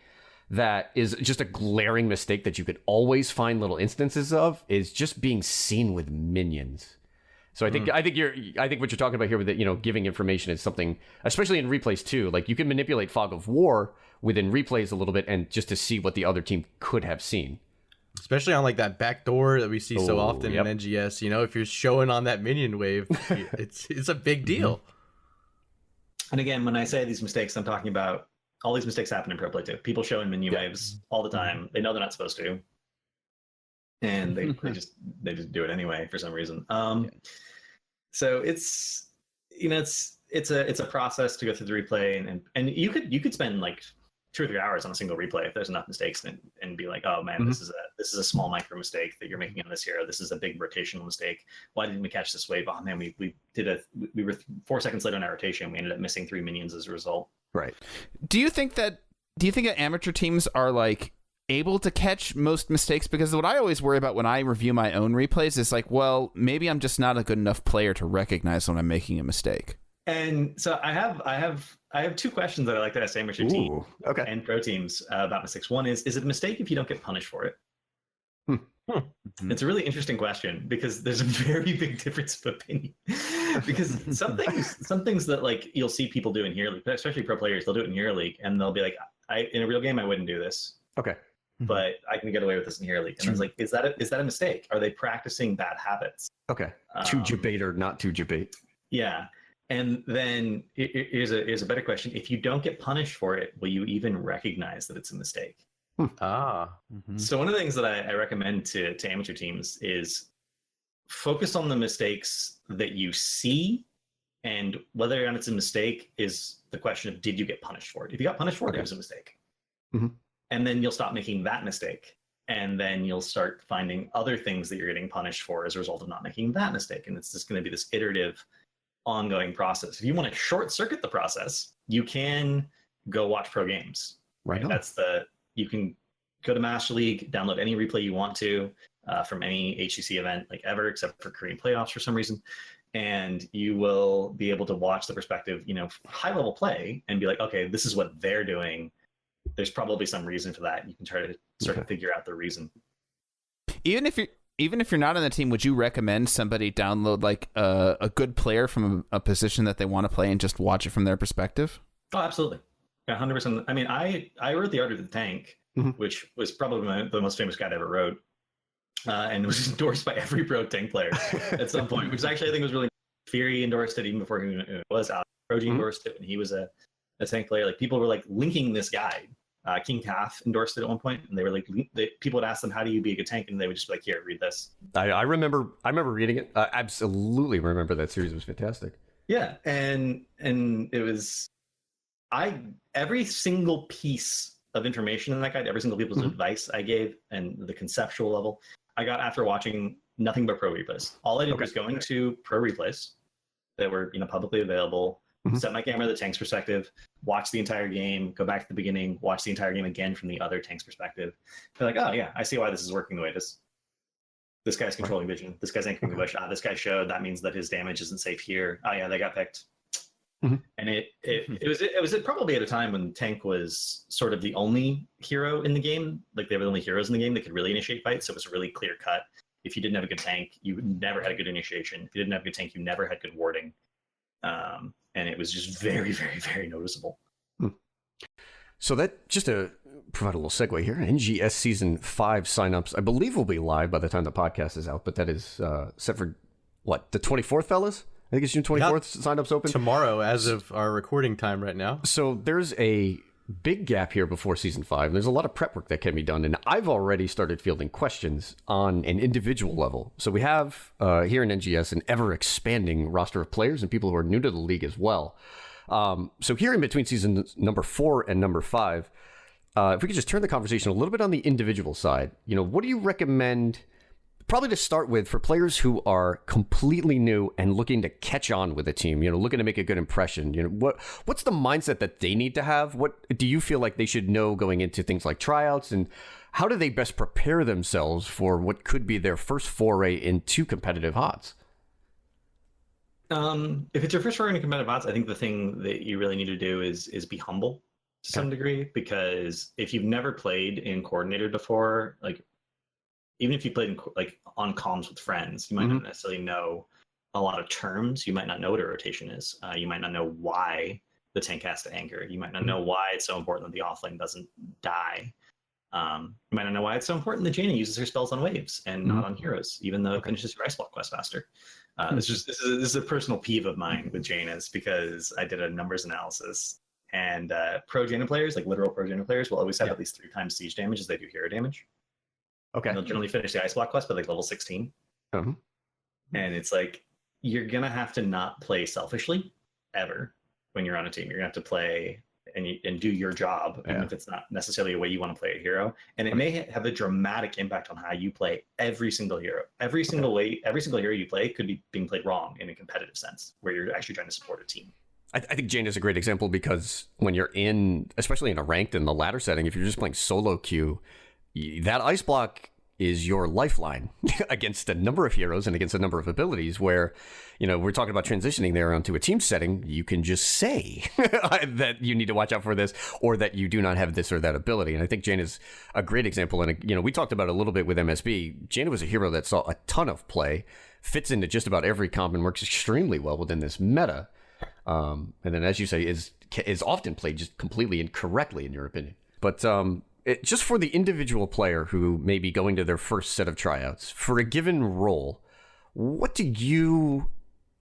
that is just a glaring mistake that you could always find little instances of is just being seen with minions. So I think what you're talking about here with giving information is something, especially in replays too. Like, you can manipulate Fog of War within replays a little bit, and just to see what the other team could have seen. Especially on like that back door that we see so often in NGS. If you're showing on that minion wave, it's a big deal. And again, when I say these mistakes, I'm talking about all these mistakes happen in pro play too. People show in minion waves all the time. They know they're not supposed to, and they just do it anyway for some reason. So it's a process to go through the replay, and you could spend like 2 or 3 hours on a single replay if there's enough mistakes, and be like, oh man, this is a small micro mistake that you're making on this hero. This is a big rotational mistake. Why didn't we catch this wave? Oh man, we were 4 seconds late on our rotation. We ended up missing 3 minions as a result. Right. Do you think that amateur teams are like able to catch most mistakes? Because what I always worry about when I review my own replays is like, well, maybe I'm just not a good enough player to recognize when I'm making a mistake. And so I have 2 questions that I like to ask amateur teams and pro teams about mistakes. One is it a mistake if you don't get punished for it? It's a really interesting question, because there's a very big difference of opinion. Because some things that like you'll see people do in Hero League, especially pro players, they'll do it in Hero League, and they'll be like, in a real game I wouldn't do this. Okay. But I can get away with this in Hero League. And I was like, is that a mistake? Are they practicing bad habits? Okay. To debate or not to debate. Yeah. And then here's a better question. If you don't get punished for it, will you even recognize that it's a mistake? So one of the things that I recommend to amateur teams is focus on the mistakes that you see, and whether or not it's a mistake is the question of, did you get punished for it? If you got punished for it, it was a mistake. And then you'll stop making that mistake. And then you'll start finding other things that you're getting punished for as a result of not making that mistake. And it's just going to be this iterative, ongoing process. If you want to short circuit the process, you can go watch pro games. Right. You can go to Master League, download any replay you want to from any HCC event like ever, except for Korean playoffs for some reason, and you will be able to watch the perspective, high level play and be like, okay, this is what they're doing. There's probably some reason for that. You can try to sort of figure out the reason. Even if you're not on the team, would you recommend somebody download like a good player from a position that they want to play and just watch it from their perspective? Oh, absolutely. 100%. I mean, I wrote the art of the tank, which was probably the most famous guide I ever wrote. And was endorsed by every pro tank player at some point, which actually I think was really Fury endorsed it even before he was out. Proji endorsed it when he was a tank player. Like people were like linking this guide. King Calf endorsed it at one point, and they were like, people would ask them, "How do you be a good tank?" And they would just be like, "Here, read this." I remember reading it. I absolutely remember that series. It was fantastic. Yeah, and it was every single piece of information in that guide, every single people's advice I gave, and the conceptual level I got after watching nothing but pro replays. All I did was go into pro replays that were publicly available, set my camera to the tank's perspective, watch the entire game, go back to the beginning, watch the entire game again from the other tank's perspective. They're like, oh yeah, I see why this is working the way it is. This guy's controlling vision. This guy's anchoring the bush. This guy showed. That means that his damage isn't safe here. Oh yeah, they got picked. And it was probably at a time when tank was sort of the only hero in the game. Like they were the only heroes in the game that could really initiate fights. So it was really clear cut. If you didn't have a good tank, you never had a good initiation. If you didn't have a good tank, you never had good warding. And it was just very, very, very noticeable. So that, just to provide a little segue here, NGS Season 5 signups, I believe, will be live by the time the podcast is out, but that is set for, what, the 24th, fellas? I think it's June 24th, signups open. Tomorrow, as of our recording time right now. So there's a big gap here before Season 5. There's a lot of prep work that can be done, and I've already started fielding questions on an individual level. So we have here in NGS an ever-expanding roster of players and people who are new to the league as well. So here in between season number 4 and number 5, if we could just turn the conversation a little bit on the individual side, what do you recommend, probably to start with, for players who are completely new and looking to catch on with a team, looking to make a good impression? What's the mindset that they need to have? What do you feel like they should know going into things like tryouts, and how do they best prepare themselves for what could be their first foray into competitive HOTS? If it's your first foray into competitive HOTS, I think the thing that you really need to do is be humble to some degree, because if you've never played in coordinated before, like even if you played on comms with friends, you might not necessarily know a lot of terms. You might not know what a rotation is. You might not know why the tank has to anchor. You might not know why it's so important that the offlane doesn't die. You might not know why it's so important that Jaina uses her spells on waves and not on heroes, even though it finishes your ice block quest faster. This is a personal peeve of mine with Jainas, because I did a numbers analysis, and pro Jaina players, like literal pro Jaina players, will always have at least 3 times siege damage as they do hero damage. Okay. And they'll generally finish the ice block quest by like level 16. And it's like, you're gonna have to not play selfishly ever when you're on a team. You're gonna have to play and do your job, even if it's not necessarily the way you want to play a hero. And it may have a dramatic impact on how you play every single hero. Every single hero you play could be being played wrong in a competitive sense, where you're actually trying to support a team. I think Jaina is a great example, because when you're especially in a ranked in the ladder setting, if you're just playing solo queue, that ice block is your lifeline against a number of heroes and against a number of abilities, where, we're talking about transitioning there onto a team setting. You can just say that you need to watch out for this, or that you do not have this or that ability. And I think Jaina's a great example. And, we talked about it a little bit with MSB. Jaina was a hero that saw a ton of play, fits into just about every comp, and works extremely well within this meta. And then, as you say, is often played just completely incorrectly, in your opinion. But just for the individual player who may be going to their first set of tryouts for a given role, what do you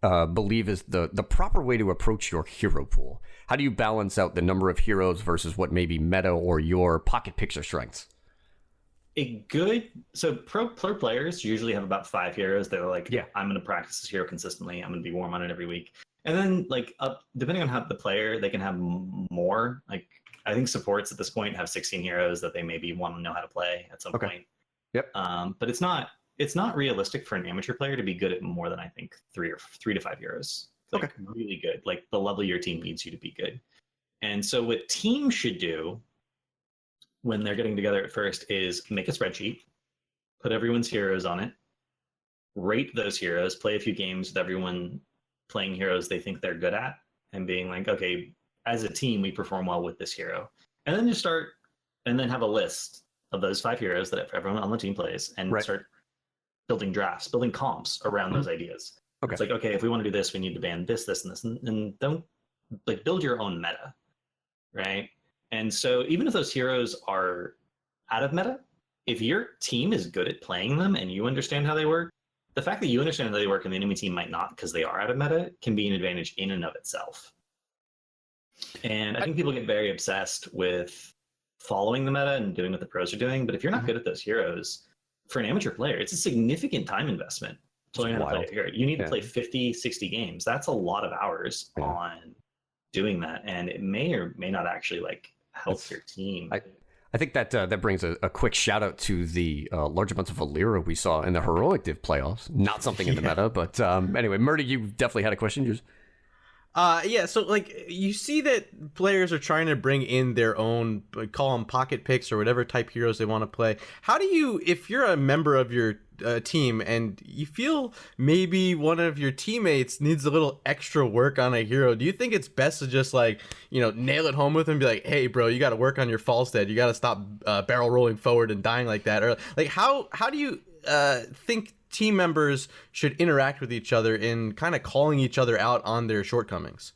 believe is the proper way to approach your hero pool? How do you balance out the number of heroes versus what may be meta or your pocket picture strengths? So pro players usually have about 5 heroes. They're like, I'm going to practice this hero consistently. I'm going to be warm on it every week. And then, depending on how the player, they can have more. I think supports at this point have 16 heroes that they maybe want to know how to play at some point. Yep. But it's not realistic for an amateur player to be good at more than, I think, 3 to 5 heroes. Really good. Like, the level your team needs you to be good. And so what teams should do when they're getting together at first is make a spreadsheet, put everyone's heroes on it, rate those heroes, play a few games with everyone playing heroes they think they're good at, and being like, okay, as a team, we perform well with this hero. And then just start, and then have a list of those 5 heroes that everyone on the team plays, and start building drafts, building comps around those ideas. Okay. It's like, okay, if we want to do this, we need to ban this, this, and this, and don't like build your own meta, right? And so even if those heroes are out of meta, if your team is good at playing them and you understand how they work, the fact that you understand how they work and the enemy team might not because they are out of meta can be an advantage in and of itself. And I think people get very obsessed with following the meta and doing what the pros are doing. But if you're not good at those heroes, for an amateur player, it's a significant time investment to learn how to play a hero. You need to play 50, 60 games. That's a lot of hours on doing that. And it may or may not actually like help your team. I think that that brings a quick shout out to the large amounts of Valera we saw in the Heroic Div playoffs. Not something in the meta, but anyway, Murdy, you definitely had a question. Just yeah, so like you see that players are trying to bring in their own, call them pocket picks or whatever type heroes they want to play. How do you, if you're a member of your team and you feel maybe one of your teammates needs a little extra work on a hero, do you think it's best to just like, you know, nail it home with them and be like, hey bro, you got to work on your false dead, you got to stop barrel rolling forward and dying like that? Or like how do you think team members should interact with each other in kind of calling each other out on their shortcomings?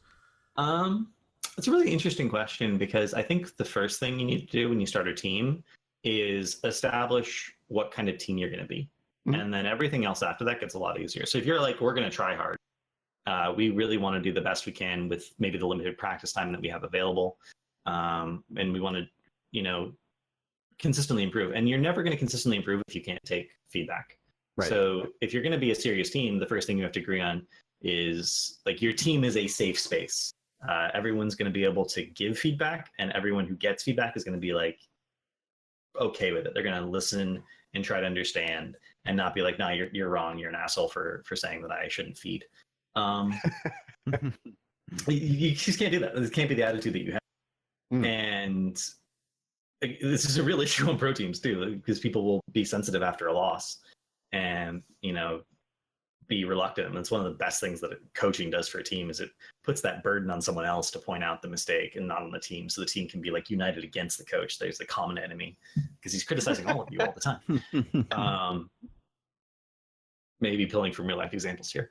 It's a really interesting question, because I think the first thing you need to do when you start a team is establish what kind of team you're going to be. And then everything else after that gets a lot easier. So if you're like, we're going to try hard, we really want to do the best we can with maybe the limited practice time that we have available. And we want to, you know, consistently improve. And you're never going to consistently improve if you can't take feedback. Right. So if you're going to be a serious team, the first thing you have to agree on is like your team is a safe space. Everyone's going to be able to give feedback, and everyone who gets feedback is going to be like okay with it. They're going to listen and try to understand, and not be like, "No, you're wrong. You're an asshole for saying that I shouldn't feed." You just can't do that. This can't be the attitude that you have. And this is a real issue on pro teams too, because people will be sensitive after a loss, and you know, be reluctant. And that's one of the best things that coaching does for a team, is it puts that burden on someone else to point out the mistake and not on the team, so the team can be like united against the coach. There's the common enemy, because he's criticizing all of you all the time. Maybe pulling from real life examples here.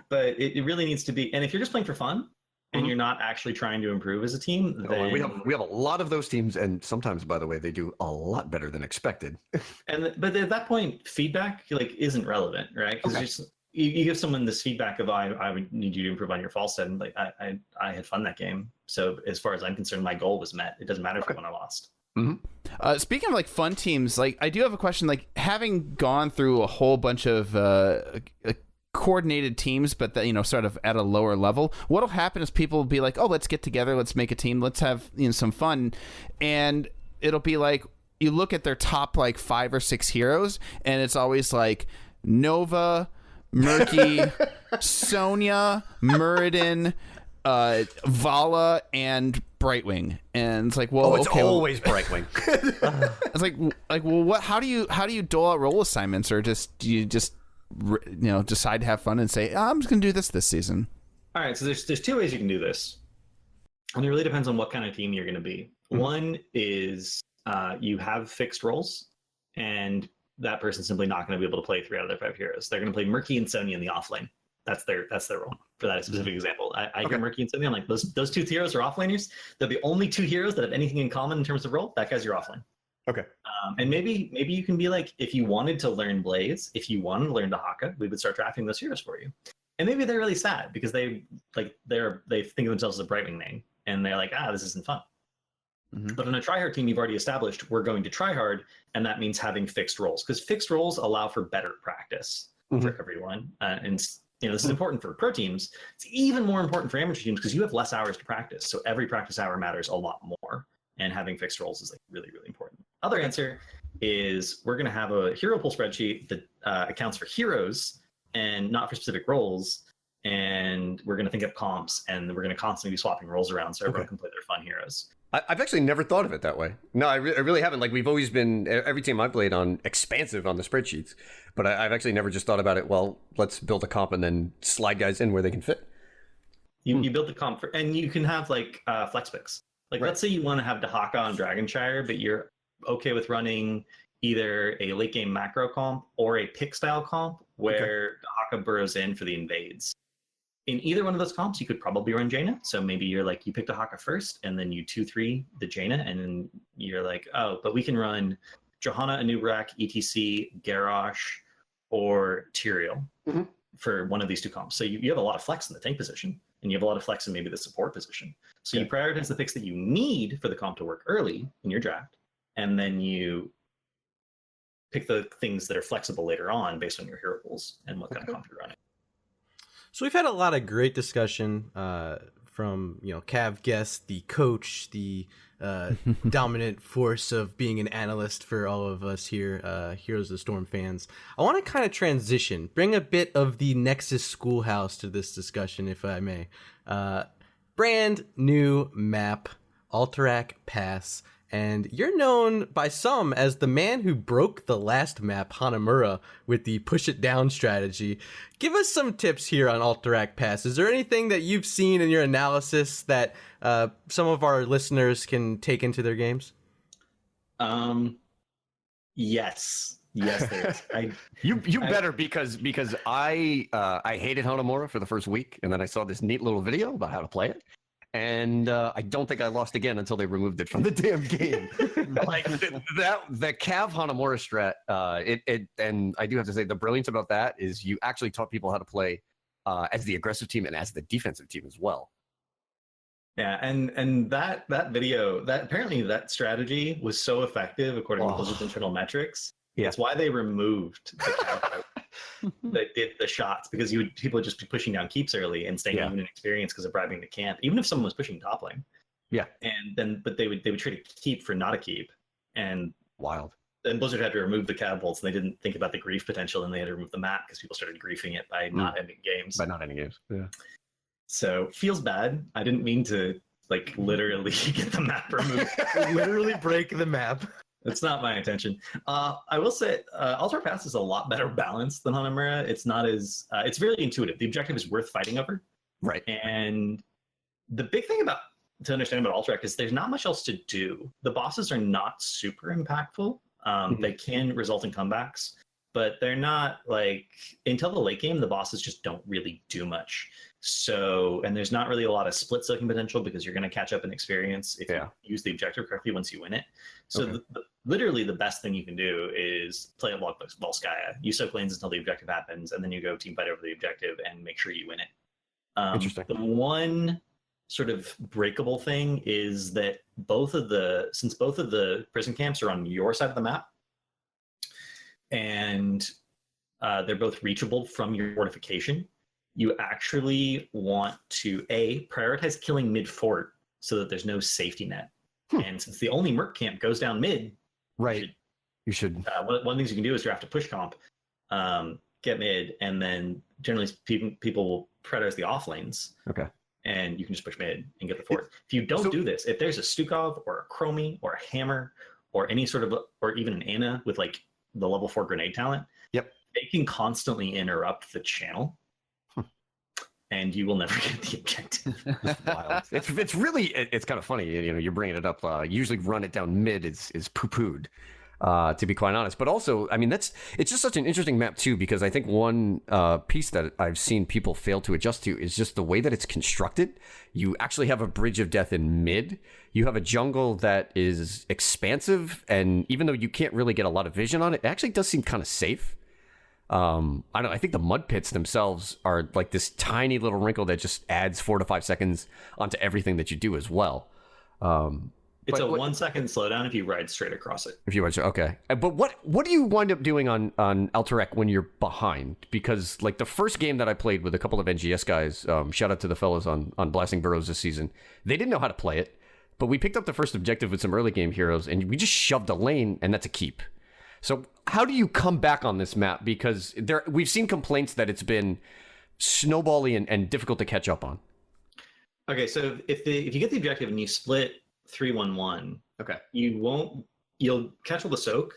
But it really needs to be, and if you're just playing for fun and you're not actually trying to improve as a team, then we have a lot of those teams, and sometimes, by the way, they do a lot better than expected. But at that point, feedback like isn't relevant, right? Because you give someone this feedback of I would need you to improve on your false set, and like I had fun that game. So as far as I'm concerned, my goal was met. It doesn't matter if I won or lost. Speaking of like fun teams, like I do have a question. Like having gone through a whole bunch of coordinated teams, but that, you know, sort of at a lower level, what'll happen is people will be like, oh, let's get together, let's make a team, let's have, you know, some fun, and it'll be like you look at their top like 5 or 6 heroes, and it's always like Nova, Murky, Sonya, Muradin, Vala, and Brightwing. And it's like, well, it's always Brightwing. It's like well, what? How do you dole out role assignments, or do you just you know, decide to have fun and say, I'm just gonna do this season? All right, so there's 2 ways you can do this, and it really depends on what kind of team you're going to be. One is you have fixed roles, and that person's simply not going to be able to play 3 out of their 5 heroes. They're going to play Murky and Sonya in the offlane. That's their role for that specific example. I hear Murky and Sonya, I'm like, those 2 heroes are offlaners. They're the only 2 heroes that have anything in common in terms of role. That guy's your offlane. Okay. And maybe you can be like, if you wanted to learn Blaze, if you wanted to learn Dahaka, we would start drafting those heroes for you. And maybe they're really sad because they think of themselves as a Brightwing main, and they're like, this isn't fun. But on a tryhard team, you've already established we're going to try hard, and that means having fixed roles, because fixed roles allow for better practice for everyone. And you know, this is important for pro teams. It's even more important for amateur teams because you have less hours to practice, so every practice hour matters a lot more. And having fixed roles is like really, really important. Other answer is we're going to have a hero pool spreadsheet that accounts for heroes and not for specific roles. And we're going to think of comps, and we're going to constantly be swapping roles around so everyone can play their fun heroes. I've actually never thought of it that way. No, I really haven't. Like, we've always been, every team I played on, expansive on the spreadsheets. But I've actually never just thought about it, well, let's build a comp and then slide guys in where they can fit. You build the comp, and you can have, like, flex picks. Like, let's say you want to have Dahaka on Dragonshire, but you're okay with running either a late game macro comp or a pick style comp where Dahaka burrows in for the invades. In either one of those comps, you could probably run Jaina. So maybe you're like, you pick Dahaka first, and then you 2-3 the Jaina, and then you're like, oh, but we can run Johanna, Anubrak, ETC, Garrosh, or Tyrael for one of these two comps. So you have a lot of flex in the tank position, and you have a lot of flex in maybe the support position. So you prioritize the picks that you need for the comp to work early in your draft, and then you pick the things that are flexible later on based on your hero pools and what kind of comp you're running. So we've had a lot of great discussion from, CavalierGuest, the coach, the dominant force of being an analyst for all of us here, Heroes of the Storm fans. I want to kind of transition, bring a bit of the Nexus schoolhouse to this discussion, if I may. Brand new map, Alterac Pass. And you're known by some as the man who broke the last map, Hanamura, with the push it down strategy. Give us some tips here on Alterac Pass. Is there anything that you've seen in your analysis that some of our listeners can take into their games? Yes, there is. You better, because I hated Hanamura for the first week, and then I saw this neat little video about how to play it. And I don't think I lost again until they removed it from the damn game. Like the Cav Hanamura strat, and I do have to say the brilliance about that is you actually taught people how to play as the aggressive team and as the defensive team as well. Yeah, and that video, that apparently that strategy was so effective according to Blizzard's internal metrics. Yeah. That's why they removed the Cav that did the shots, because people would just be pushing down keeps early and staying even in experience because of bribing the camp, even if someone was pushing top lane. Yeah. And then, but they would trade a keep for not a keep, and wild. Then Blizzard had to remove the Cav bolts, and they didn't think about the grief potential, and they had to remove the map because people started griefing it by not ending games. Yeah. So feels bad. I didn't mean to literally get the map removed. Literally break the map. That's not my intention. I will say Alterac Pass is a lot better balanced than Hanamura. It's not as it's very intuitive. The objective is worth fighting over. Right. And the big thing to understand about Alterac is there's not much else to do. The bosses are not super impactful. They can result in comebacks, but they're not until the late game, the bosses just don't really do much. So, and there's not really a lot of split soaking potential because you're going to catch up in experience if you use the objective correctly once you win it. So literally the best thing you can do is play a Volskaya. You soak lanes until the objective happens, and then you go team fight over the objective and make sure you win it. Interesting. The one sort of breakable thing is that since both of the prison camps are on your side of the map, and they're both reachable from your fortification, you actually want to prioritize killing mid-fort so that there's no safety net. And since the only merc camp goes down mid, you should. One of the things you can do is draft a push comp, get mid, and then generally people will prioritize the off lanes. Okay. And you can just push mid and get the fort. If you don't do this, if there's a Stukov or a Chromie or a Hammer or any sort of, or even an Ana with the level 4 grenade talent, they can constantly interrupt the channel. And you will never get the objective. Wild. It's really kind of funny. You're bringing it up. Usually run it down mid is poo-pooed, to be quite honest. But also, I mean, it's just such an interesting map too, because I think one piece that I've seen people fail to adjust to is just the way that it's constructed. You actually have a bridge of death in mid. You have a jungle that is expansive, and even though you can't really get a lot of vision on it, it actually does seem kind of safe. I think the mud pits themselves are like this tiny little wrinkle that just adds 4 to 5 seconds onto everything that you do as well. It's a 1 second slowdown if you ride straight across it. Okay. But what do you wind up doing on Alterac when you're behind? Because the first game that I played with a couple of NGS guys, shout out to the fellas on Blasting Burrows this season, they didn't know how to play it, but we picked up the first objective with some early game heroes, and we just shoved a lane, and that's a keep. So how do you come back on this map? Because we've seen complaints that it's been snowbally and difficult to catch up on. Okay, so if you get the objective and you split 3-1-1, Okay. you'll catch all the soak,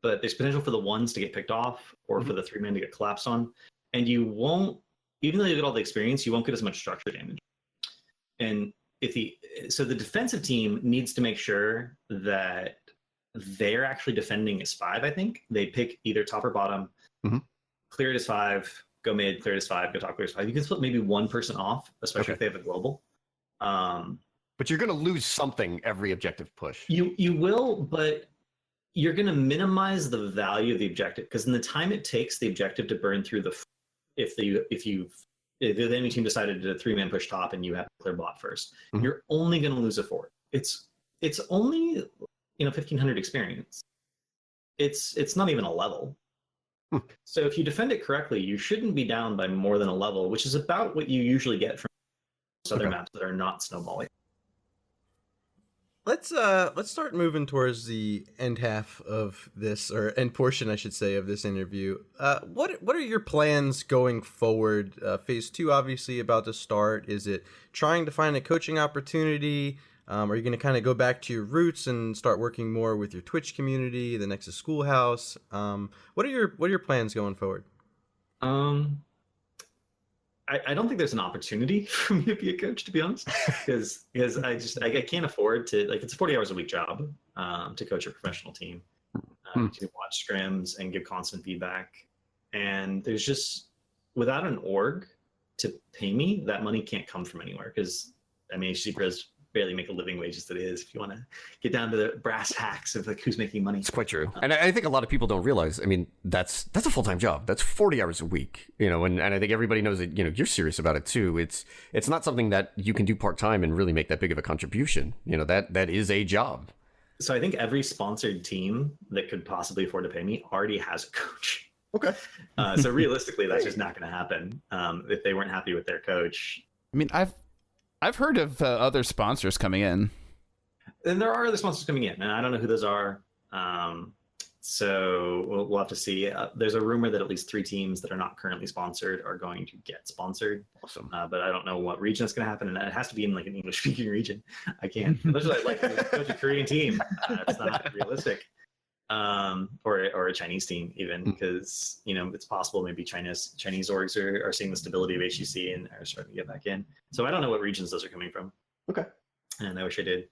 but there's potential for the ones to get picked off or Mm-hmm. for the 3-man to get collapsed on. And you won't, even though you get all the experience, you won't get as much structure damage. And so the defensive team needs to make sure that they're actually defending as 5, I think. They pick either top or bottom, Mhm. clear it as 5, go mid, clear it as 5, go top, clear it as 5. You can split maybe one person off, especially if they have a global. But you're going to lose something every objective push. You will, but you're going to minimize the value of the objective, because in the time it takes the objective to burn through if the enemy team decided to 3-man push top and you have to clear bot first, Mhm. you're only going to lose a fort. It's only 1,500 experience. It's not even a level. So if you defend it correctly, you shouldn't be down by more than a level, which is about what you usually get from other maps that are not snowballing. Let's start moving towards the end half of this, or end portion, I should say, of this interview. What are your plans going forward? Phase 2 obviously about to start. Is it trying to find a coaching opportunity? Are you going to kind of go back to your roots and start working more with your Twitch community, the Nexus Schoolhouse? What are your plans going forward? I don't think there's an opportunity for me to be a coach, to be honest, because I can't afford to, like, it's a 40 hours a week job to coach a professional team, to watch scrims and give constant feedback. And there's just, without an org to pay me, that money can't come from anywhere, because HC pros barely make a living wage as it is, if you want to get down to the brass tacks of like who's making money. It's quite true. And I think a lot of people don't realize, that's a full-time job. That's 40 hours a week, and I think everybody knows that, you're serious about it too. It's not something that you can do part-time and really make that big of a contribution. That is a job. So I think every sponsored team that could possibly afford to pay me already has a coach. Okay. So realistically, that's just not going to happen if they weren't happy with their coach. I've heard of other sponsors coming in. And there are other sponsors coming in, and I don't know who those are. So we'll have to see. There's a rumor that at least 3 teams that are not currently sponsored are going to get sponsored. Awesome. But I don't know what region it's going to happen, and it has to be in like an English-speaking region. I can't. Unless I like coach a Korean team, it's not realistic. Or a Chinese team even, because it's possible maybe Chinese orgs are seeing the stability of HCC and are starting to get back in. So I don't know what regions those are coming from. Okay. And I wish I did.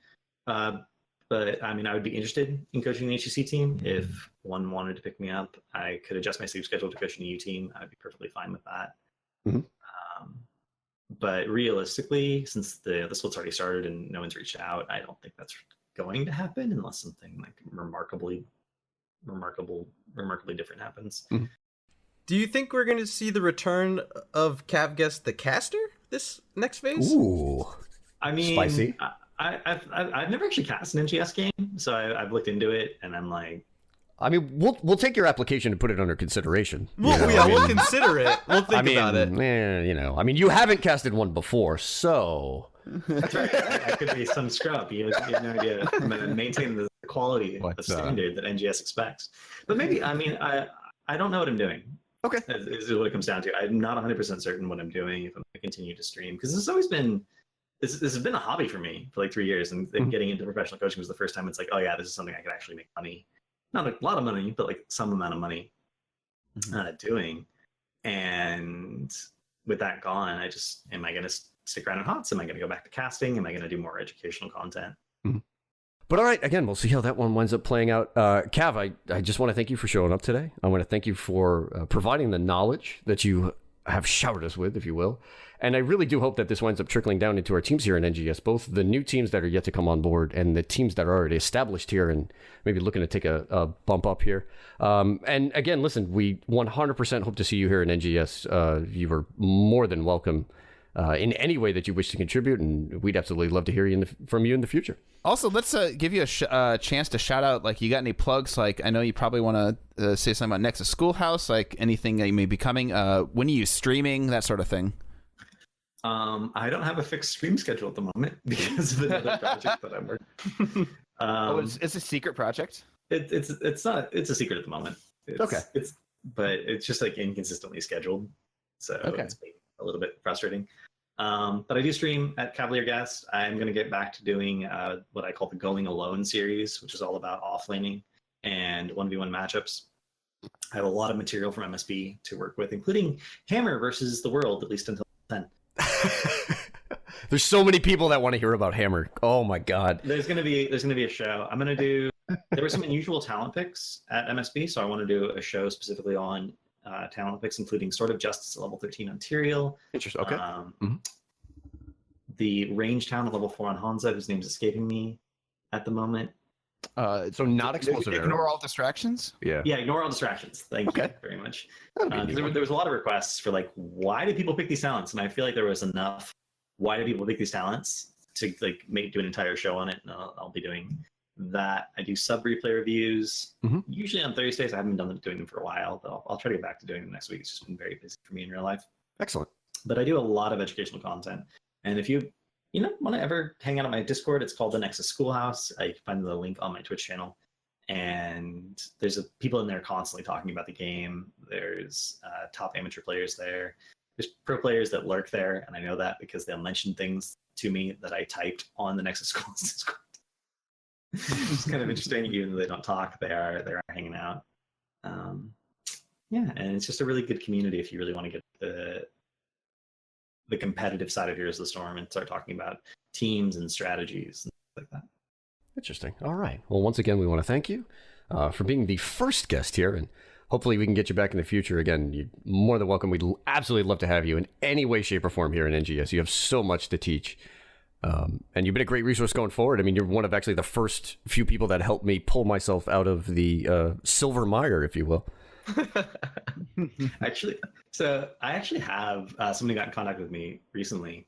But I would be interested in coaching an HCC team. If one wanted to pick me up, I could adjust my sleep schedule to coach an EU team. I'd be perfectly fine with that. Mm-hmm. But realistically, since the split's already started and no one's reached out, I don't think that's going to happen unless something like remarkably different happens. Mm-hmm. Do you think we're going to see the return of CavalierGuest the caster this next phase? Ooh. Spicy. I've never actually cast an NGS game, so I've looked into it, and I'm like, we'll take your application and put it under consideration. We'll consider it. We'll think about it. You haven't casted one before, so that's right. I could be some scrub. You have no idea. I'm going to maintain the quality, the standard that NGS expects. But maybe, I don't know what I'm doing. Okay. Is what it comes down to. I'm not 100% certain what I'm doing if I'm going to continue to stream, because this has been a hobby for me for like 3 years, and getting into professional coaching was the first time it's like, oh yeah, this is something I could actually make money. Not a lot of money, but like some amount of money doing. And with that gone, am I going to stick around in HOTS? Am I going to go back to casting? Am I going to do more educational content? Mm-hmm. But all right, again, we'll see how that one winds up playing out. Cav, I just want to thank you for showing up today. I want to thank you for providing the knowledge that you have showered us with, if you will. And I really do hope that this winds up trickling down into our teams here in NGS, both the new teams that are yet to come on board and the teams that are already established here and maybe looking to take a bump up here. And again, listen, we 100% hope to see you here in NGS. You are more than welcome in any way that you wish to contribute, and we'd absolutely love to hear from you in the future. Also, let's give you a chance to shout out. Like, you got any plugs? Like, I know you probably want to say something about Nexus Schoolhouse, like anything that you may be coming. When are you streaming? That sort of thing. I don't have a fixed stream schedule at the moment because of another project that I'm working. It's a secret project. It's not. It's a secret at the moment. Okay. But it's just like inconsistently scheduled, so it's a little bit frustrating. But I do stream at CavalierGuest. I'm going to get back to doing what I call the Going Alone series, which is all about offlaning and 1v1 matchups. I have a lot of material from MSB to work with, including Hammer versus the World, at least until 10. There's so many people that want to hear about Hammer. Oh my god. There's gonna be a show. I'm gonna do. There were some unusual talent picks at MSB, so I want to do a show specifically on talent picks, including Sword of Justice at level 13 on Tyrael. Interesting. Okay. The range town at level 4 on Hansa, whose name's escaping me at the moment. So not explosive Ignore arrow. all distractions. Yeah. Yeah, ignore all distractions. Thank you very much. There was a lot of requests for like, why do people pick these talents? And I feel like there was enough. Why do people pick these talents to like do an entire show on it? And I'll be doing that. I do sub replay reviews usually on Thursdays. I haven't doing them for a while, though. I'll try to get back to doing them next week. It's just been very busy for me in real life. Excellent. But I do a lot of educational content, and if you want to ever hang out on my Discord, it's called the Nexus Schoolhouse. I can find the link on my Twitch channel, and there's people in there constantly talking about the game. There's top amateur players there. There's pro players that lurk there, and I know that because they'll mention things to me that I typed on the Nexus Schoolhouse Discord. It's kind of interesting, even though they don't talk, they are hanging out. Yeah, and it's just a really good community if you really want to get the competitive side of Heroes of the Storm and start talking about teams and strategies and stuff like that. Interesting. All right. Well, once again, we want to thank you for being the first guest here, and hopefully we can get you back in the future. Again, you're more than welcome. We'd absolutely love to have you in any way, shape, or form here in NGS. You have so much to teach. And you've been a great resource going forward. I mean, you're one of actually the first few people that helped me pull myself out of the silver mire, if you will. I actually have somebody got in contact with me recently.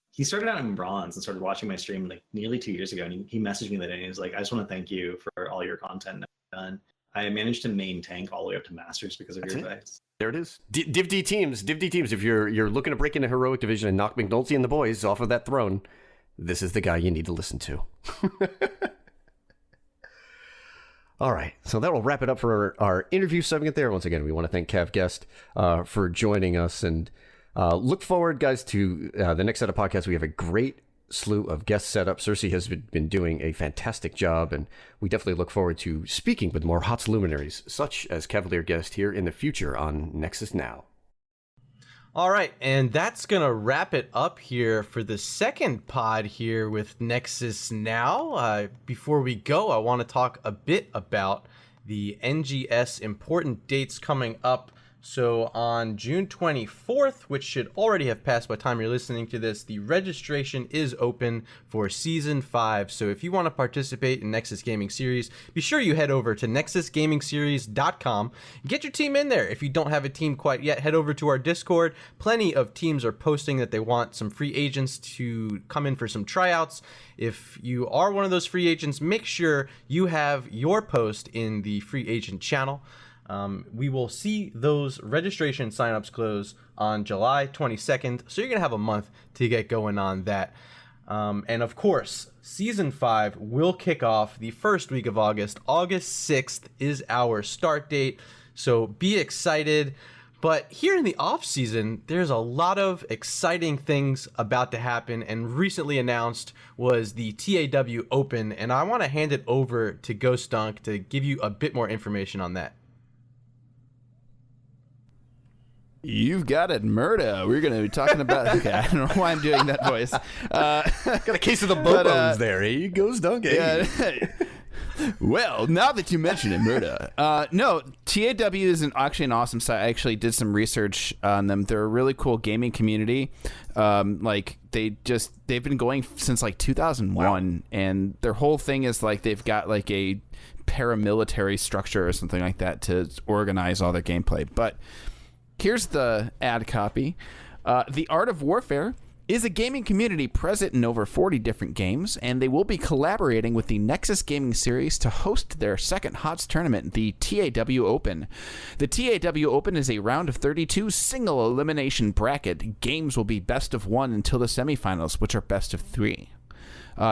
He started out in bronze and started watching my stream like nearly 2 years ago, and he messaged me that day and he was like, I just want to thank you for all your content I've done. I managed to main tank all the way up to masters because of your advice. There it is. Div D teams. If you're looking to break into heroic division and knock McNulty and the boys off of that throne, this is the guy you need to listen to. All right, so that will wrap it up for our interview segment there. Once again, we want to thank CavGuest for joining us, and look forward, guys, to the next set of podcasts. We have a great slew of guest setups. Cersei has been doing a fantastic job, and we definitely look forward to speaking with more HOTS luminaries, such as CavalierGuest, here in the future on Nexus Now. All right, and that's going to wrap it up here for the second pod here with Nexus Now. Before we go, I want to talk a bit about the NGS important dates coming up. So on June 24th, which should already have passed by the time you're listening to this, the registration is open for Season 5. So if you want to participate in Nexus Gaming Series, be sure you head over to nexusgamingseries.com. Get your team in there. If you don't have a team quite yet, head over to our Discord. Plenty of teams are posting that they want some free agents to come in for some tryouts. If you are one of those free agents, make sure you have your post in the free agent channel. We will see those registration signups close on July 22nd, so you're going to have a month to get going on that. And of course, Season 5 will kick off the first week of August. August 6th is our start date, so be excited. But here in the off season, there's a lot of exciting things about to happen, and recently announced was the TAW Open, and I want to hand it over to Ghost Dunk to give you a bit more information on that. You've got it, Murda. We're going to be talking about... Okay, I don't know why I'm doing that voice. Got a case of the Bobos there. Here he goes, Donkey. Yeah. Well, now that you mention it, Murda. No, TAW is actually an awesome site. I actually did some research on them. They're a really cool gaming community. They've been going since like 2001, and their whole thing is like they've got like a paramilitary structure or something like that to organize all their gameplay. But here's the ad copy. The Art of Warfare is a gaming community present in over 40 different games, and they will be collaborating with the Nexus Gaming Series to host their second HOTS tournament, the TAW Open. The TAW Open is a round of 32 single elimination bracket. Games will be best of one until the semifinals, which are best of three.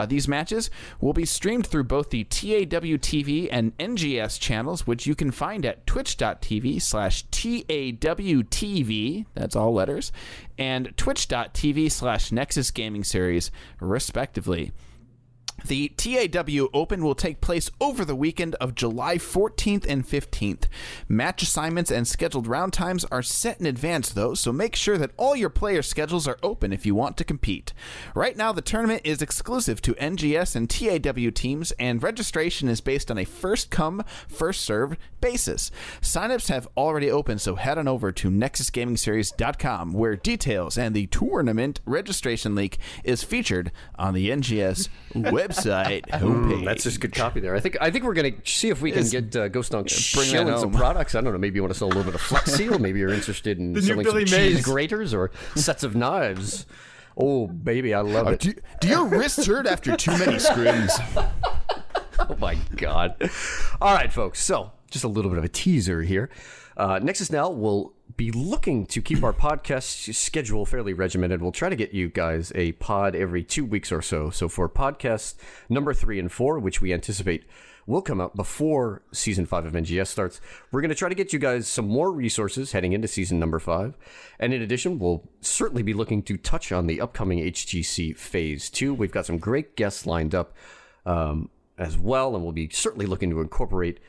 These matches will be streamed through both the TAW TV and NGS channels, which you can find at twitch.tv/TAWTV, that's all letters, and twitch.tv/Nexus Gaming Series, respectively. The TAW Open will take place over the weekend of July 14th and 15th. Match assignments and scheduled round times are set in advance, though, so make sure that all your player schedules are open if you want to compete. Right now, the tournament is exclusive to NGS and TAW teams, and registration is based on a first-come, first-served basis. Signups have already opened, so head on over to nexusgamingseries.com, where details and the tournament registration link is featured on the NGS website homepage. That's just good copy there. I think we're gonna see if we can get Ghost Dunk showing some products. I don't know. Maybe you want to sell a little bit of Flex Seal. Maybe you're interested in selling some cheese graters or sets of knives. Oh, baby, I love it. Do your wrists hurt after too many scrims? Oh my God! All right, folks. So just a little bit of a teaser here. Nexus Now will be looking to keep our podcast schedule fairly regimented. We'll try to get you guys a pod every 2 weeks or so. So for podcasts number 3 and 4, which we anticipate will come out before season 5 of NGS starts, we're going to try to get you guys some more resources heading into season number 5. And in addition, we'll certainly be looking to touch on the upcoming HGC Phase 2. We've got some great guests lined up as well, and we'll be certainly looking to incorporate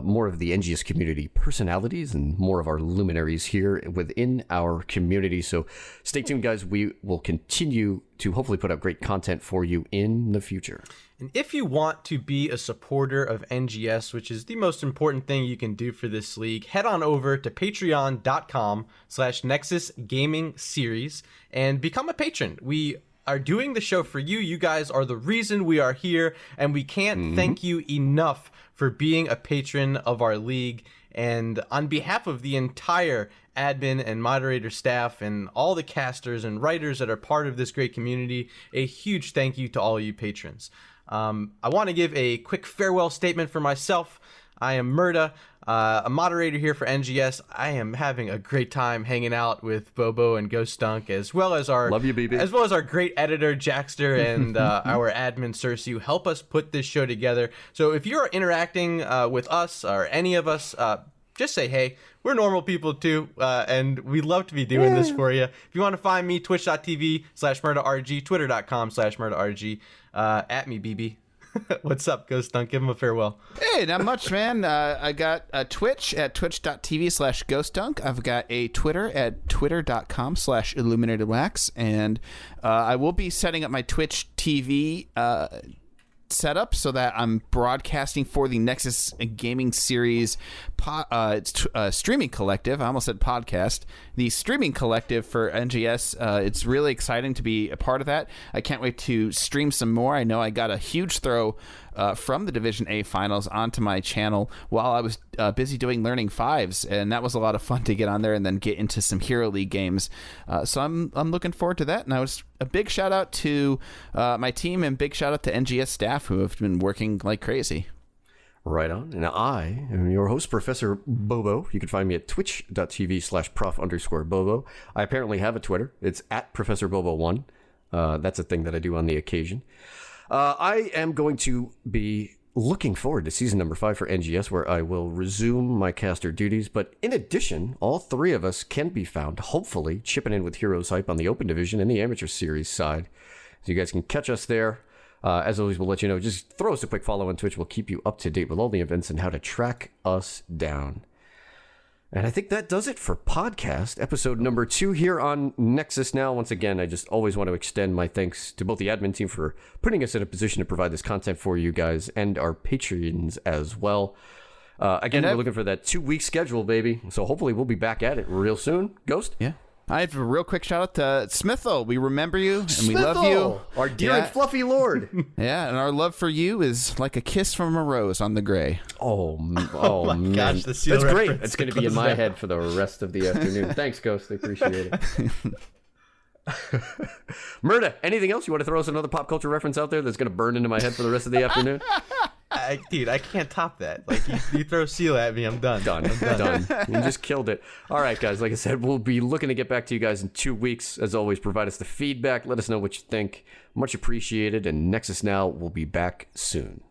more of the NGS community personalities and more of our luminaries here within our community. So stay tuned, guys. We will continue to hopefully put out great content for you in the future. And if you want to be a supporter of NGS, which is the most important thing you can do for this league, head on over to patreon.com/Nexus Gaming Series and become a patron. We are doing the show for you. You guys are the reason we are here, and we can't thank you enough for being a patron of our league. And on behalf of the entire admin and moderator staff and all the casters and writers that are part of this great community, a huge thank you to all you patrons. I want to give a quick farewell statement for myself. I am Murda, a moderator here for NGS. I am having a great time hanging out with Bobo and Ghost Dunk, as well as our love you, BB. As well as our great editor Jackster and our admin Cersei, who help us put this show together. So if you're interacting with us or any of us, just say hey. We're normal people too, and we love to be doing this for you. If you want to find me, twitch.tv/MurdaRG, twitter.com/MurdaRG, at me, BB. What's up, Ghost Dunk? Give him a farewell. Hey, not much, man. I got a Twitch at twitch.tv/GhostDunk. I've got a Twitter at twitter.com/IlluminatedWax. And I will be setting up my Twitch TV setup so that I'm broadcasting for the Nexus Gaming Series streaming collective. I almost said podcast. The streaming collective for NGS. It's really exciting to be a part of that. I can't wait to stream some more. I know I got a huge throw from the Division A finals onto my channel while I was busy doing Learning Fives, and that was a lot of fun to get on there and then get into some Hero League games. So I'm looking forward to that. And I was a big shout out to my team and big shout out to NGS staff who have been working like crazy. Right on. And I am your host, Professor Bobo. You can find me at twitch.tv/prof_Bobo. I apparently have a Twitter. It's at ProfessorBobo1. That's a thing that I do on the occasion. I am going to be looking forward to season number 5 for NGS, where I will resume my caster duties. But in addition, all 3 of us can be found, hopefully, chipping in with Heroes Hype on the Open Division and the Amateur Series side. So you guys can catch us there. As always, we'll let you know. Just throw us a quick follow on Twitch. We'll keep you up to date with all the events and how to track us down. And I think that does it for podcast episode number 2 here on Nexus Now. Once again, I just always want to extend my thanks to both the admin team for putting us in a position to provide this content for you guys and our Patreons as well. Again, we're looking for that 2-week schedule, baby. So hopefully we'll be back at it real soon. Ghost? Yeah. I have a real quick shout out to Smithel. We remember you and we love you. Our dear and fluffy lord. Yeah, and our love for you is like a kiss from a rose on the gray. Oh my man. Gosh, that's great. It's going to be in my head for the rest of the afternoon. Thanks, Ghost. I appreciate it. Murda, anything else? You want to throw us another pop culture reference out there that's going to burn into my head for the rest of the afternoon? Dude, I can't top that. Like, you throw Seal at me, I'm done. Done. You just killed it. All right, guys. Like I said, we'll be looking to get back to you guys in 2 weeks. As always, provide us the feedback. Let us know what you think. Much appreciated. And Nexus Now will be back soon.